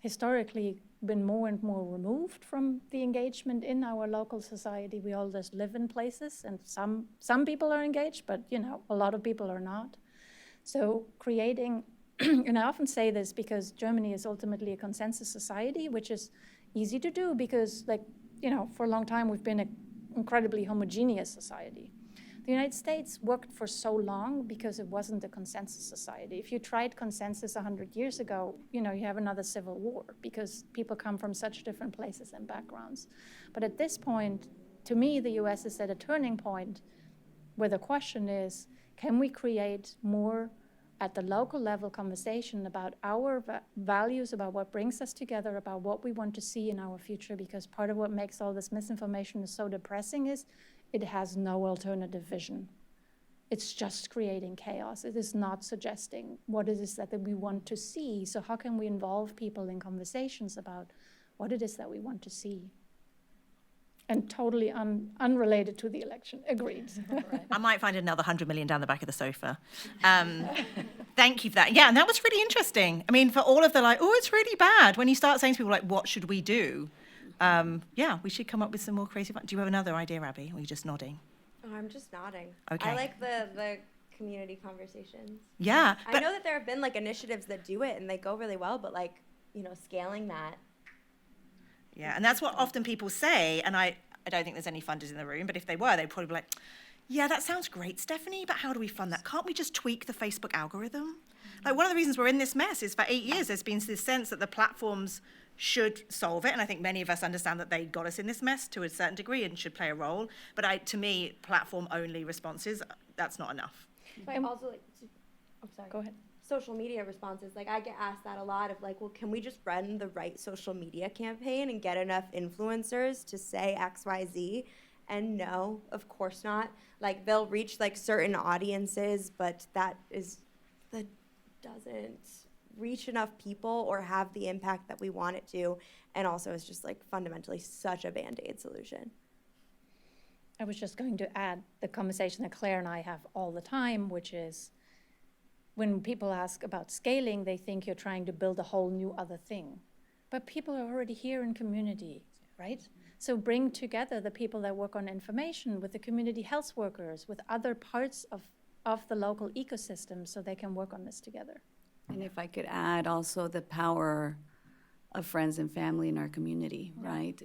historically been more and more removed from the engagement in our local society. We all just live in places, and some people are engaged, but a lot of people are not. So creating, and I often say this because Germany is ultimately a consensus society, which is easy to do because, for a long time we've been an incredibly homogeneous society. The United States worked for so long because it wasn't a consensus society. If you tried consensus 100 years ago, you have another civil war because people come from such different places and backgrounds. But at this point, to me, the US is at a turning point where the question is, can we create more at the local level conversation about our values, about what brings us together, about what we want to see in our future? Because part of what makes all this misinformation so depressing is it has no alternative vision. It's just creating chaos. It is not suggesting what it is that we want to see. So how can we involve people in conversations about what it is that we want to see? And totally unrelated to the election. Agreed. I might find another 100 million down the back of the sofa. Thank you for that. Yeah, and that was really interesting. I mean, for all of the it's really bad. When you start saying to people what should we do? We should come up with some more creative. Do you have another idea, Abby? Or are you just nodding? Oh, I'm just nodding. Okay. I like the community conversations. Yeah. I know that there have been initiatives that do it and they go really well, but scaling that. Yeah, and that's what often people say, and I don't think there's any funders in the room, but if they were, they'd probably be like, yeah, that sounds great, Stephanie, but how do we fund that? Can't we just tweak the Facebook algorithm? One of the reasons we're in this mess is for 8 years there's been this sense that the platforms should solve it, and I think many of us understand that they got us in this mess to a certain degree and should play a role, but to me, platform-only responses, that's not enough. But also, sorry. Go ahead. Social media responses, I get asked that a lot of can we just run the right social media campaign and get enough influencers to say X, Y, Z? And no, of course not. They'll reach certain audiences, but that doesn't reach enough people or have the impact that we want it to, and also is just fundamentally such a Band-Aid solution. I was just going to add the conversation that Claire and I have all the time, which is when people ask about scaling, they think you're trying to build a whole new other thing. But people are already here in community, right? So bring together the people that work on information with the community health workers, with other parts of the local ecosystem so they can work on this together. And if I could add also the power of friends and family in our community, right?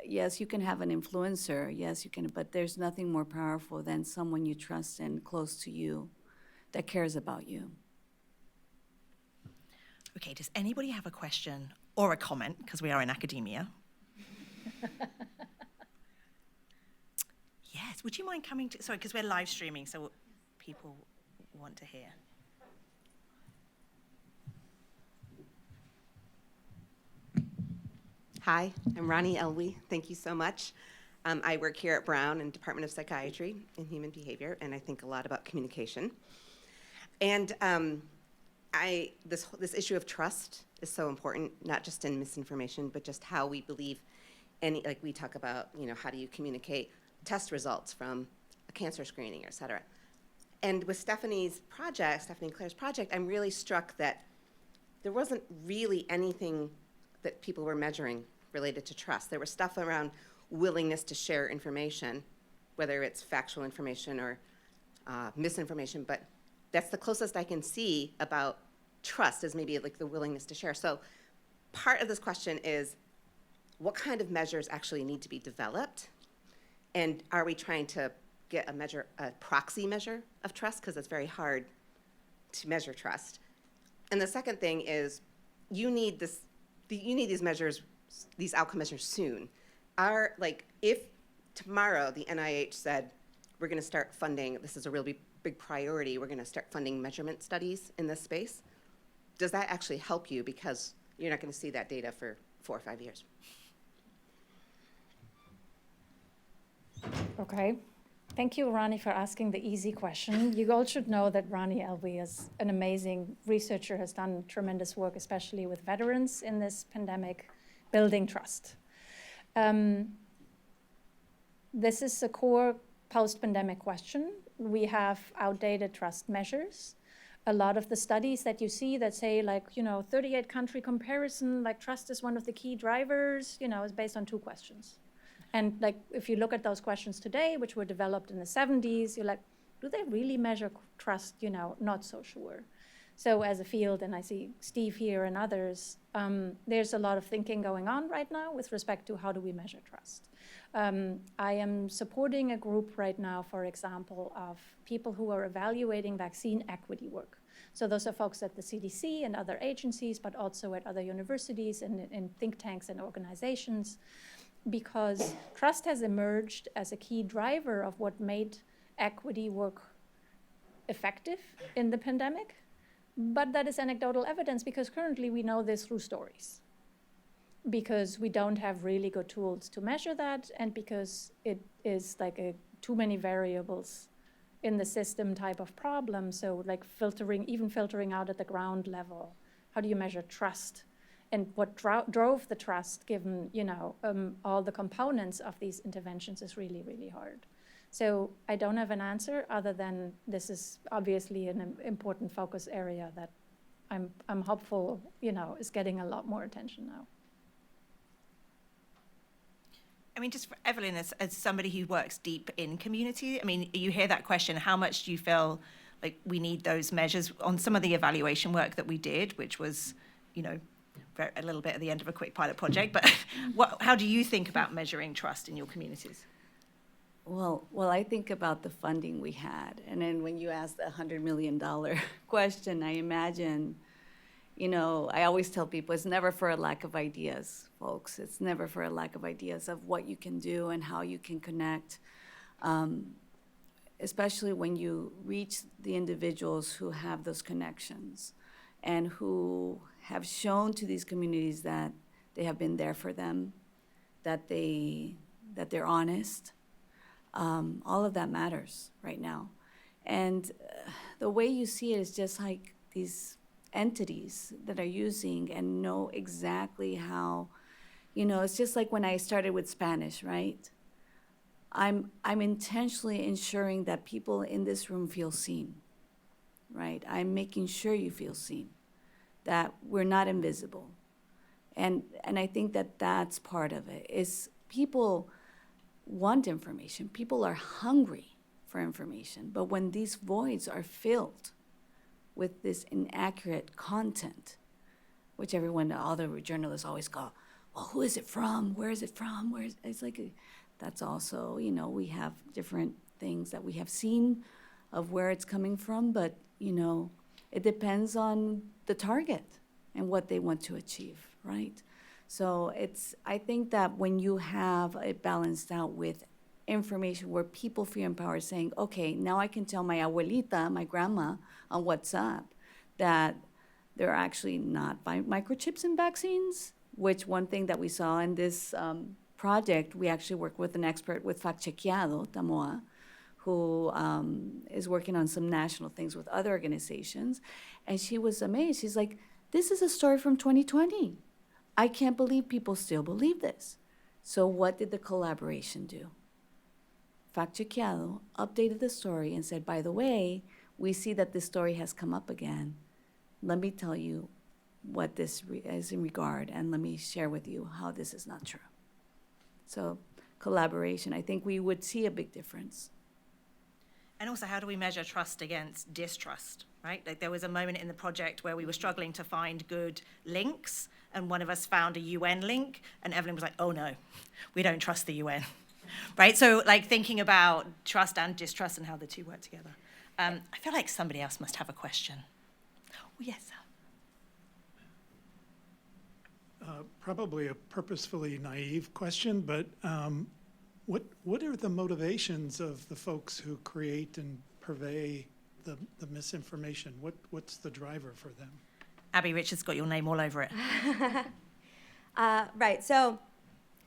Yes, you can have an influencer, yes, you can, but there's nothing more powerful than someone you trust and close to you that cares about you. Okay, does anybody have a question or a comment, because we are in academia? Yes, would you mind coming to, sorry, because we're live streaming, so people want to hear. Hi, I'm Ronnie Elwey. Thank you so much. I work here at Brown in Department of Psychiatry and Human Behavior, and I think a lot about communication. And this issue of trust is so important, not just in misinformation, but just how we believe we talk about, how do you communicate test results from a cancer screening, et cetera. And with Stephanie and Claire's project, I'm really struck that there wasn't really anything that people were measuring related to trust. There was stuff around willingness to share information, whether it's factual information or misinformation, but that's the closest I can see about trust is maybe the willingness to share. So part of this question is, what kind of measures actually need to be developed? And are we trying to get a proxy measure of trust? Because it's very hard to measure trust. And the second thing is, you need these measures, these outcome measures soon. If tomorrow the NIH said, we're going to start funding, this is a really big priority, we're going to start funding measurement studies in this space, does that actually help you? Because you're not going to see that data for 4 or 5 years. Okay. Thank you, Ronnie, for asking the easy question. You all should know that Ronnie Elby is an amazing researcher, has done tremendous work, especially with veterans in this pandemic, building trust. This is a core post-pandemic question. We have outdated trust measures. A lot of the studies that you see that say 38 country comparison, like trust is one of the key drivers, is based on two questions. And if you look at those questions today, which were developed in the 70s, you're like, do they really measure trust? Not so sure. So as a field, and I see Steve here and others, there's a lot of thinking going on right now with respect to how do we measure trust. I am supporting a group right now, for example, of people who are evaluating vaccine equity work. So those are folks at the CDC and other agencies, but also at other universities and in think tanks and organizations, because trust has emerged as a key driver of what made equity work effective in the pandemic. But that is anecdotal evidence, because currently we know this through stories, because we don't have really good tools to measure that, and because it is too many variables in the system type of problem. So filtering out at the ground level, how do you measure trust? And what drove the trust, given all the components of these interventions, is really, really hard. So I don't have an answer other than this is obviously an important focus area that I'm hopeful is getting a lot more attention now. I mean, just for Evelyn, as somebody who works deep in community, I mean, you hear that question, how much do you feel like we need those measures on some of the evaluation work that we did, which was, a little bit at the end of a quick pilot project, but how do you think about measuring trust in your communities? Well, I think about the funding we had. And then when you ask the $100 million question, I imagine, I always tell people it's never for a lack of ideas, folks. It's never for a lack of ideas of what you can do and how you can connect, especially when you reach the individuals who have those connections and who have shown to these communities that they have been there for them, that they're honest. All of that matters right now. And the way you see it is just like these entities that are using and know exactly how, it's just like when I started with Spanish, right? I'm intentionally ensuring that people in this room feel seen, right? I'm making sure you feel seen, that we're not invisible. And I think that that's part of it, is people want information. People are hungry for information. But when these voids are filled with this inaccurate content, which all the journalists always go, well, who is it from? Where is it from? That's also, we have different things that we have seen of where it's coming from, but, it depends on the target and what they want to achieve, right? So I think that when you have it balanced out with information where people feel empowered, saying, okay, now I can tell my abuelita, my grandma, on WhatsApp that there are actually not microchips in vaccines, which one thing that we saw in this project, we actually worked with an expert with Fact Chequeado, Tamoa, who is working on some national things with other organizations. And she was amazed. She's like, this is a story from 2020. I can't believe people still believe this. So what did the collaboration do? Fact Chequeado updated the story and said, by the way, we see that this story has come up again. Let me tell you what this is in regard, and let me share with you how this is not true. So collaboration, I think we would see a big difference. And also, how do we measure trust against distrust, right? There was a moment in the project where we were struggling to find good links, and one of us found a UN link, and Evelyn was like, oh no, we don't trust the UN, right? So thinking about trust and distrust and how the two work together. I feel like somebody else must have a question. Oh, yes. Probably a purposefully naive question, but what are the motivations of the folks who create and purvey the misinformation? What's the driver for them? Abby Richards got your name all over it. Right, so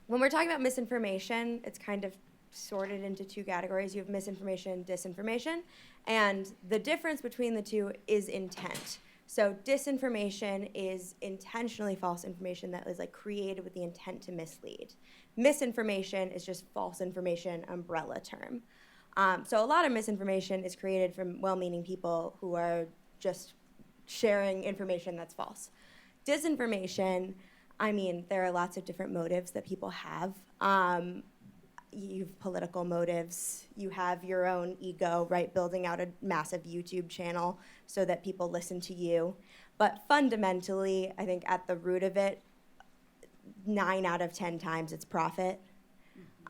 when we're talking about misinformation, it's kind of sorted into two categories. You have misinformation, disinformation, and the difference between the two is intent. So disinformation is intentionally false information that is like created with the intent to mislead. Misinformation is just false information umbrella term. So a lot of misinformation is created from well-meaning people who are just sharing information that's false. Disinformation, I mean, there are lots of different motives that people have. You have political motives, you have your own ego, right? Building out a massive YouTube channel so that people listen to you. But fundamentally, I think at the root of it, 9 out of 10 times it's profit.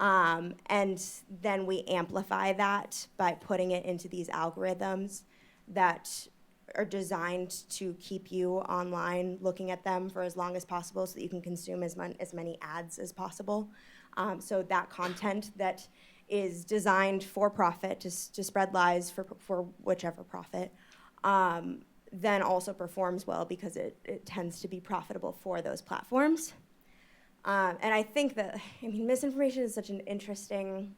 And then we amplify that by putting it into these algorithms that are designed to keep you online, looking at them for as long as possible so that you can consume as many ads as possible. So that content that is designed for profit, to spread lies for whichever profit, then also performs well because it tends to be profitable for those platforms. And I think that, I mean, misinformation is such an interesting,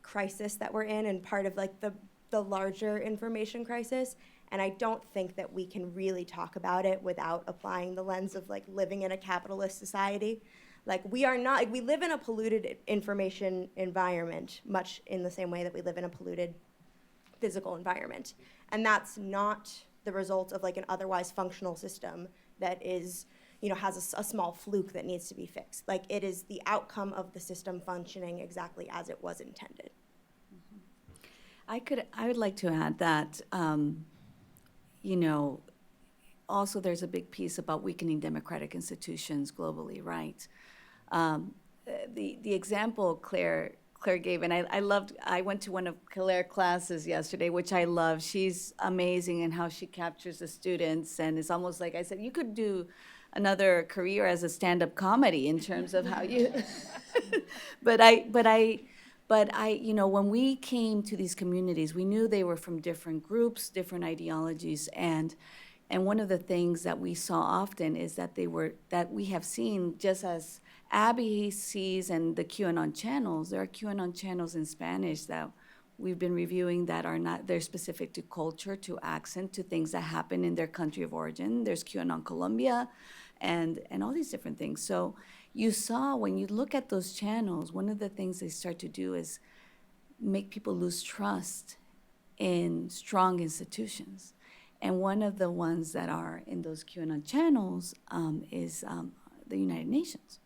crisis that we're in, and part of like the larger information crisis. And I don't think that we can really talk about it without applying the lens of like living in a capitalist society. Like we live in a polluted information environment, much in the same way that we live in a polluted physical environment. And that's not the result of like an otherwise functional system that is, has a small fluke that needs to be fixed. Like it is the outcome of the system functioning exactly as it was intended. I would like to add that, also there's a big piece about weakening democratic institutions globally, right? The example Claire gave, and I went to one of Claire's classes yesterday, which I love. She's amazing in how she captures the students, and it's almost like I said, you could do another career as a stand-up comedy in terms of how you, but I, when we came to these communities, we knew they were from different groups, different ideologies, and one of the things that we saw often is that we have seen, just as Abby sees and the QAnon channels, there are QAnon channels in Spanish that we've been reviewing that they're specific to culture, to accent, to things that happen in their country of origin. There's QAnon Colombia and all these different things. So you saw when you look at those channels, one of the things they start to do is make people lose trust in strong institutions. And one of the ones that are in those QAnon channels is the United Nations.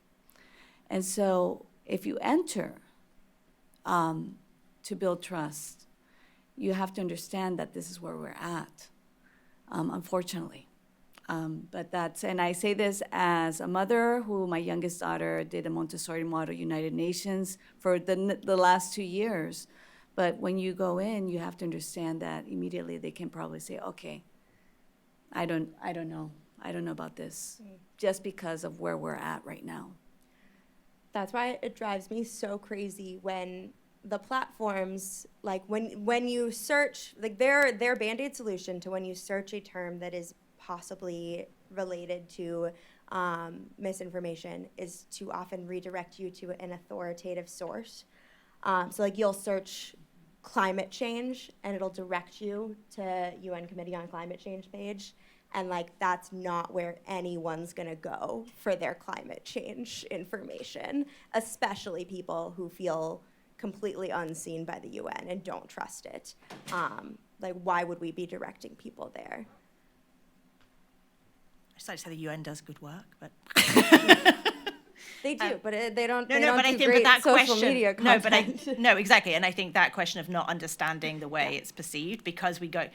And so if you enter to build trust, you have to understand that this is where we're at, unfortunately. And I say this as a mother who my youngest daughter did a Montessori model United Nations for the last 2 years. But when you go in, you have to understand that immediately they can probably say, okay, I don't know about this, just because of where we're at right now. That's why it drives me so crazy when the platforms, like when you search, like their Band-Aid solution to when you search a term that is possibly related to misinformation is to often redirect you to an authoritative source. So like you'll search climate change and it'll direct you to UN Committee on Climate Change page. And like that's not where anyone's gonna go for their climate change information, especially people who feel completely unseen by the UN and don't trust it. Like why would we be directing people there? I just like to say the UN does good work, but they do, but they don't. No, they don't but do I think great that social question. media No, content. no, exactly, and I think that question of not understanding the way it's perceived, because we go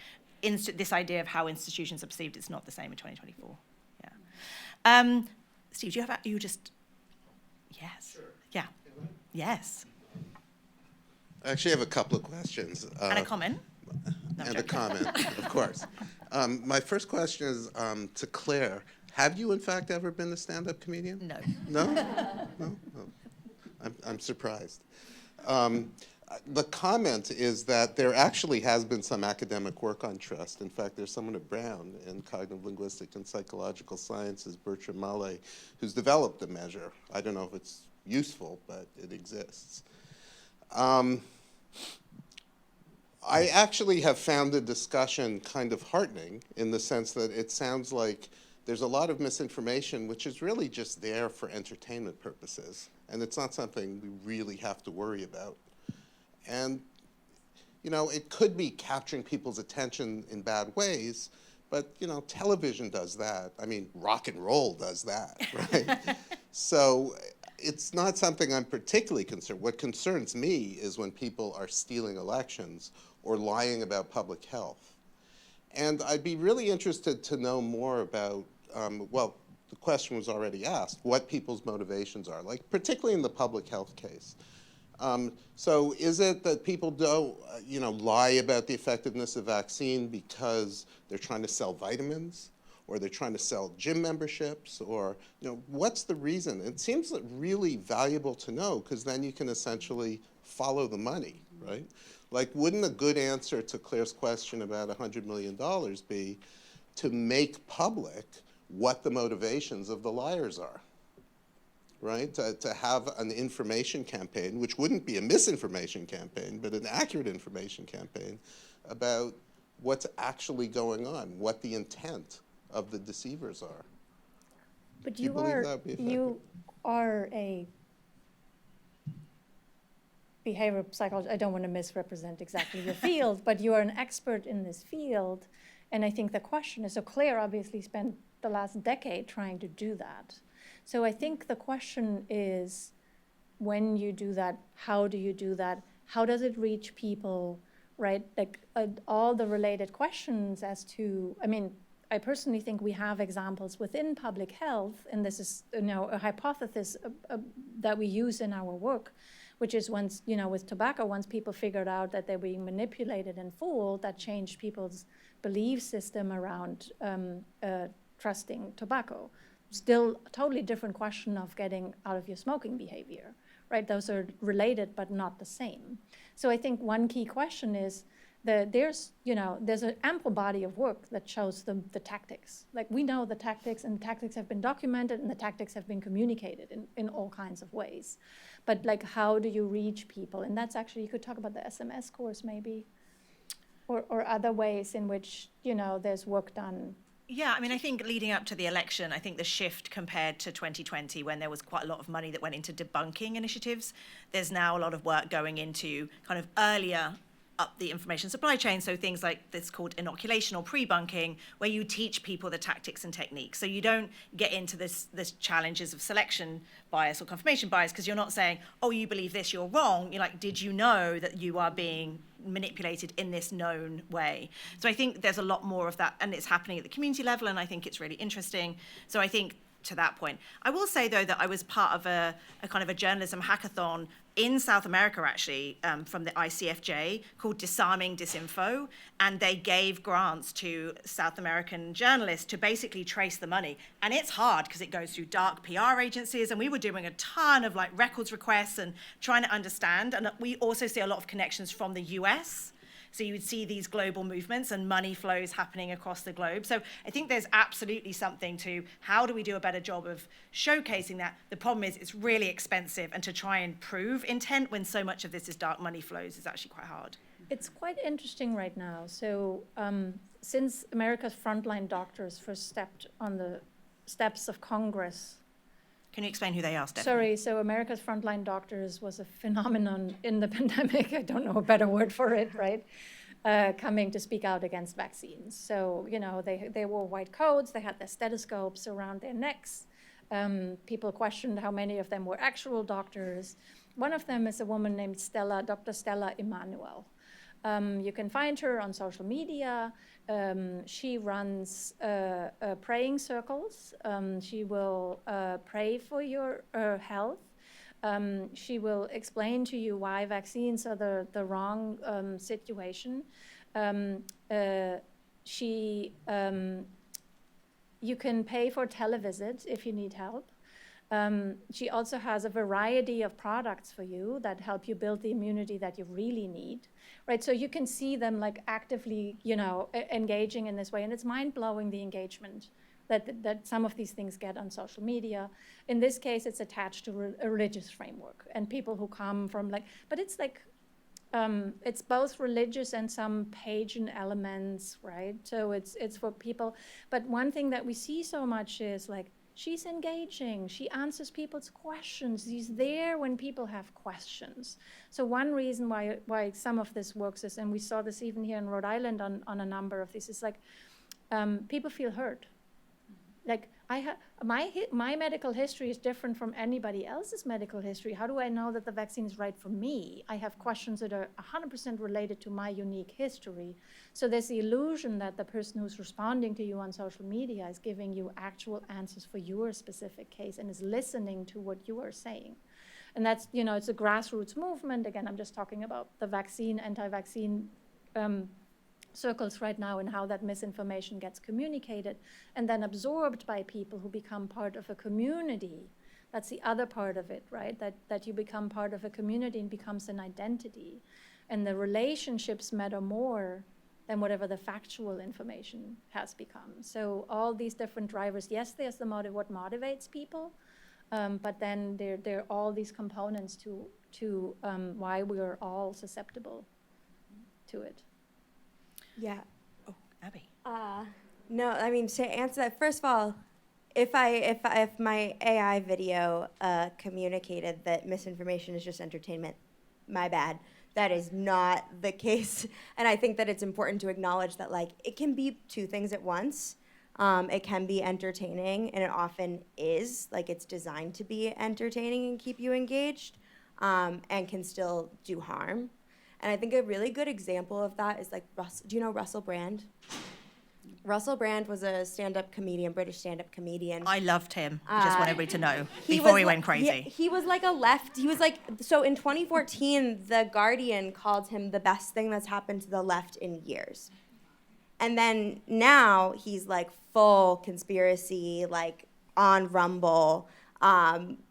this idea of how institutions are perceived, it's not the same in 2024. Yeah. Steve, do you have you just? Yes. Sure. Yeah. Yes. I actually have a couple of questions. And a comment. No, and a comment, of course. My first question is to Claire. Have you, in fact, ever been a stand-up comedian? No. No? No? Oh. I'm surprised. The comment is that there actually has been some academic work on trust. In fact, there's someone at Brown in cognitive linguistic and psychological sciences, Bertram Malle, who's developed a measure. I don't know if it's useful, but it exists. Um, I actually have found the discussion kind of heartening in the sense that it sounds like there's a lot of misinformation which is really just there for entertainment purposes, and it's not something we really have to worry about. And, you know, it could be capturing people's attention in bad ways, but, you know, television does that. I mean, rock and roll does that, right? So it's not something I'm particularly concerned. What concerns me is when people are stealing elections or lying about public health. And I'd be really interested to know more about, well, the question was already asked, what people's motivations are, like particularly in the public health case. So is it that people don't, you know, lie about the effectiveness of vaccine because they're trying to sell vitamins, or they're trying to sell gym memberships, or, you know, what's the reason? It seems really valuable to know, because then you can essentially follow the money, right? Like, wouldn't a good answer to Claire's question about $100 million be to make public what the motivations of the liars are? Right, to have an information campaign, which wouldn't be a misinformation campaign, but an accurate information campaign about what's actually going on, what the intent of the deceivers are. But Do you believe that would be effective? you are a behavioral psychologist. I don't want to misrepresent exactly your field, but you are an expert in this field. And I think the question is, so Claire obviously spent the last decade trying to do that. So I think the question is, when you do that, how do you do that? How does it reach people, right? Like all the related questions as to, I mean, I personally think we have examples within public health, and this is, you know, a hypothesis that we use in our work, which is once, you know, with tobacco, once people figured out that they're being manipulated and fooled, that changed people's belief system around trusting tobacco. Still a totally different question of getting out of your smoking behavior, right? Those are related but not the same. So I think one key question is that there's an ample body of work that shows the tactics. Like, we know the tactics, and the tactics have been documented, and the tactics have been communicated in all kinds of ways. But like, how do you reach people? And that's actually, you could talk about the SMS course maybe, or other ways in which, you know, there's work done. Yeah, I mean, I think leading up to the election, I think the shift compared to 2020, when there was quite a lot of money that went into debunking initiatives, there's now a lot of work going into kind of earlier up the information supply chain. So things like this called inoculation or pre-bunking, where you teach people the tactics and techniques. So you don't get into this challenges of selection bias or confirmation bias, because you're not saying, oh, you believe this, you're wrong. You're like, did you know that you are being manipulated in this known way? So I think there's a lot more of that, and it's happening at the community level, and I think it's really interesting. So I think to that point, I will say though that I was part of a kind of a journalism hackathon in South America, actually, from the ICFJ, called Disarming Disinfo, and they gave grants to South American journalists to basically trace the money. And it's hard because it goes through dark PR agencies, and we were doing a ton of like records requests and trying to understand. And we also see a lot of connections from the US. So you would see these global movements and money flows happening across the globe. So I think there's absolutely something to how do we do a better job of showcasing that. The problem is it's really expensive, and to try and prove intent when so much of this is dark money flows is actually quite hard. It's quite interesting right now. So since America's frontline doctors first stepped on the steps of Congress. Can you explain who they are, Stephanie? Sorry, so America's frontline doctors was a phenomenon in the pandemic. I don't know a better word for it, right? Coming to speak out against vaccines. So, you know, they wore white coats, they had their stethoscopes around their necks. People questioned how many of them were actual doctors. One of them is a woman named Dr. Stella Emanuel. You can find her on social media. She runs praying circles. She will pray for your health. She will explain to you why vaccines are the wrong situation. You can pay for televisits if you need help. She also has a variety of products for you that help you build the immunity that you really need, right? So you can see them like actively, you know, engaging in this way, and it's mind-blowing, the engagement that some of these things get on social media. In this case, it's attached to a religious framework, and people who come from but it's it's both religious and some pagan elements, right? So it's for people. But one thing that we see so much is she's engaging, she answers people's questions, she's there when people have questions. So one reason why some of this works is, and we saw this even here in Rhode Island on a number of these, is people feel heard. My medical history is different from anybody else's medical history. How do I know that the vaccine is right for me? I have questions that are 100% related to my unique history. So there's the illusion that the person who's responding to you on social media is giving you actual answers for your specific case and is listening to what you are saying. And that's, it's a grassroots movement. Again, I'm just talking about the vaccine, anti-vaccine circles right now and how that misinformation gets communicated and then absorbed by people who become part of a community. That's the other part of it, right? That you become part of a community and becomes an identity. And the relationships matter more than whatever the factual information has become. So all these different drivers, yes, there's the what motivates people, but then there are all these components to why we're all susceptible to it. Yeah. Oh, Abby. No, I mean, to answer that, first of all, if my AI video communicated that misinformation is just entertainment, my bad. That is not the case. And I think that it's important to acknowledge that it can be two things at once. It can be entertaining, and it often is. It's designed to be entertaining and keep you engaged, and can still do harm. And I think a really good example of that is do you know Russell Brand? Russell Brand was a stand-up comedian, British stand-up comedian. I loved him. I just want everybody to know He went crazy. He was so in 2014, The Guardian called him the best thing that's happened to the left in years. And then now he's full conspiracy, on Rumble,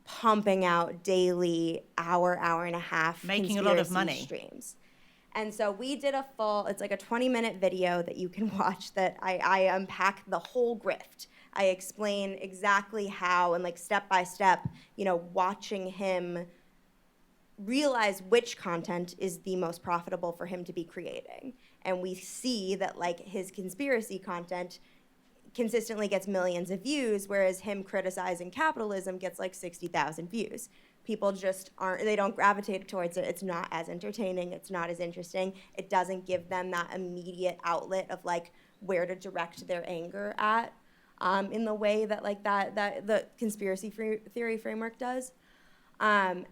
pumping out daily hour and a half making a lot of money streams. And so we did it's a 20-minute video that you can watch that I unpack the whole grift. I explain exactly how and step by step, watching him realize which content is the most profitable for him to be creating. And we see that his conspiracy content consistently gets millions of views, whereas him criticizing capitalism gets 60,000 views. People just they don't gravitate towards it. It's not as entertaining. It's not as interesting. It doesn't give them that immediate outlet of where to direct their anger at in the way that that the conspiracy theory framework does. And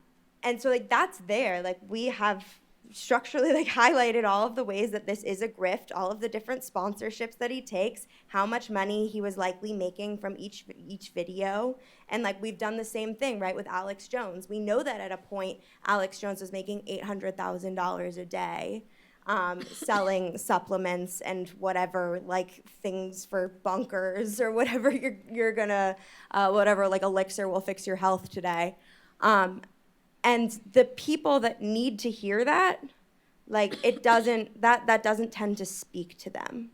so that's there. We have structurally highlighted all of the ways that this is a grift, all of the different sponsorships that he takes, how much money he was likely making from each video. And we've done the same thing, right, with Alex Jones. We know that at a point Alex Jones was making $800,000 a day selling supplements and whatever things for bunkers or whatever you're gonna whatever elixir will fix your health today. And the people that need to hear that, it doesn't, that doesn't tend to speak to them.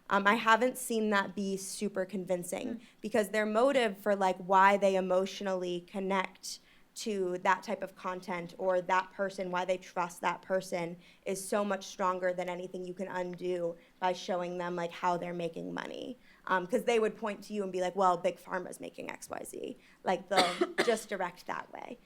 I haven't seen that be super convincing because their motive for why they emotionally connect to that type of content or that person, why they trust that person is so much stronger than anything you can undo by showing them how they're making money. Because they would point to you and be well, Big Pharma's making X, Y, Z. They'll just direct that way.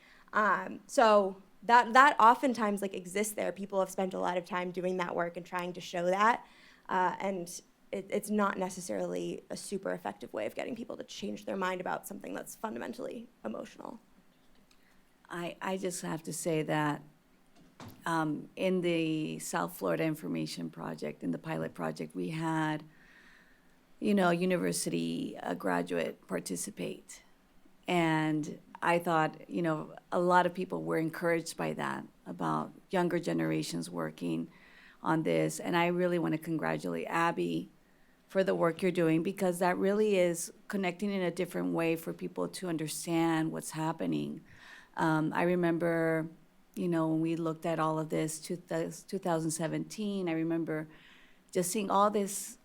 So that oftentimes exists there. People have spent a lot of time doing that work and trying to show that, and it's not necessarily a super effective way of getting people to change their mind about something that's fundamentally emotional. I just have to say that in the South Florida Information Project, in the pilot project, we had, university graduate participate, and I thought, a lot of people were encouraged by that, about younger generations working on this. And I really want to congratulate Abby for the work you're doing, because that really is connecting in a different way for people to understand what's happening. I remember, when we looked at all of this, 2017, I remember just seeing all this,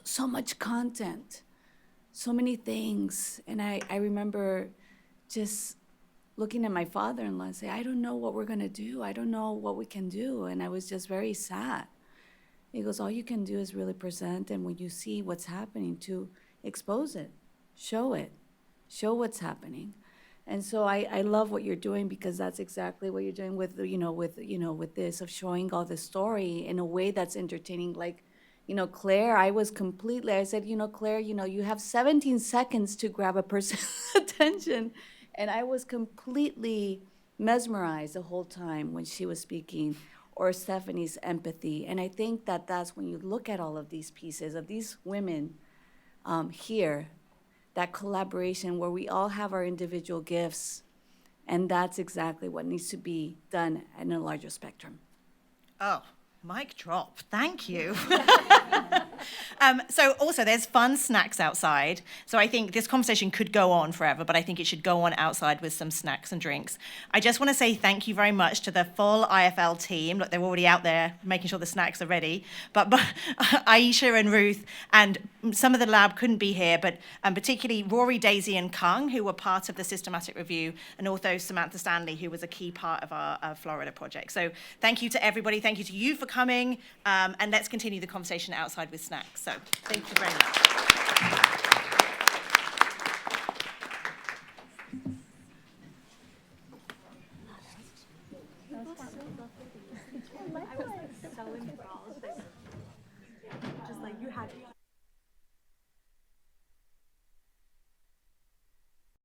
so much content, so many things. And I remember just looking at my father-in-law and say, I don't know what we're gonna do. I don't know what we can do. And I was just very sad. He goes, all you can do is really present, and when you see what's happening, to expose it, show what's happening. And so I love what you're doing, because that's exactly what you're doing with, with this, of showing all the story in a way that's entertaining. Like, Claire, I said, Claire, you have 17 seconds to grab a person's attention. And I was completely mesmerized the whole time when she was speaking, or Stephanie's empathy. And I think that that's when you look at all of these pieces of these women here, that collaboration where we all have our individual gifts, and that's exactly what needs to be done in a larger spectrum. Oh, mic drop. Thank you. So also there's fun snacks outside. So I think this conversation could go on forever, but I think it should go on outside with some snacks and drinks. I just want to say thank you very much to the full IFL team. Look, they're already out there making sure the snacks are ready. But Aisha and Ruth and some of the lab couldn't be here, but particularly Rory, Daisy, and Kung, who were part of the systematic review, and also Samantha Stanley, who was a key part of our Florida project. So thank you to everybody. Thank you to you for coming. And let's continue the conversation outside with snacks. So thank you very much. I was so enthralled. Just like you had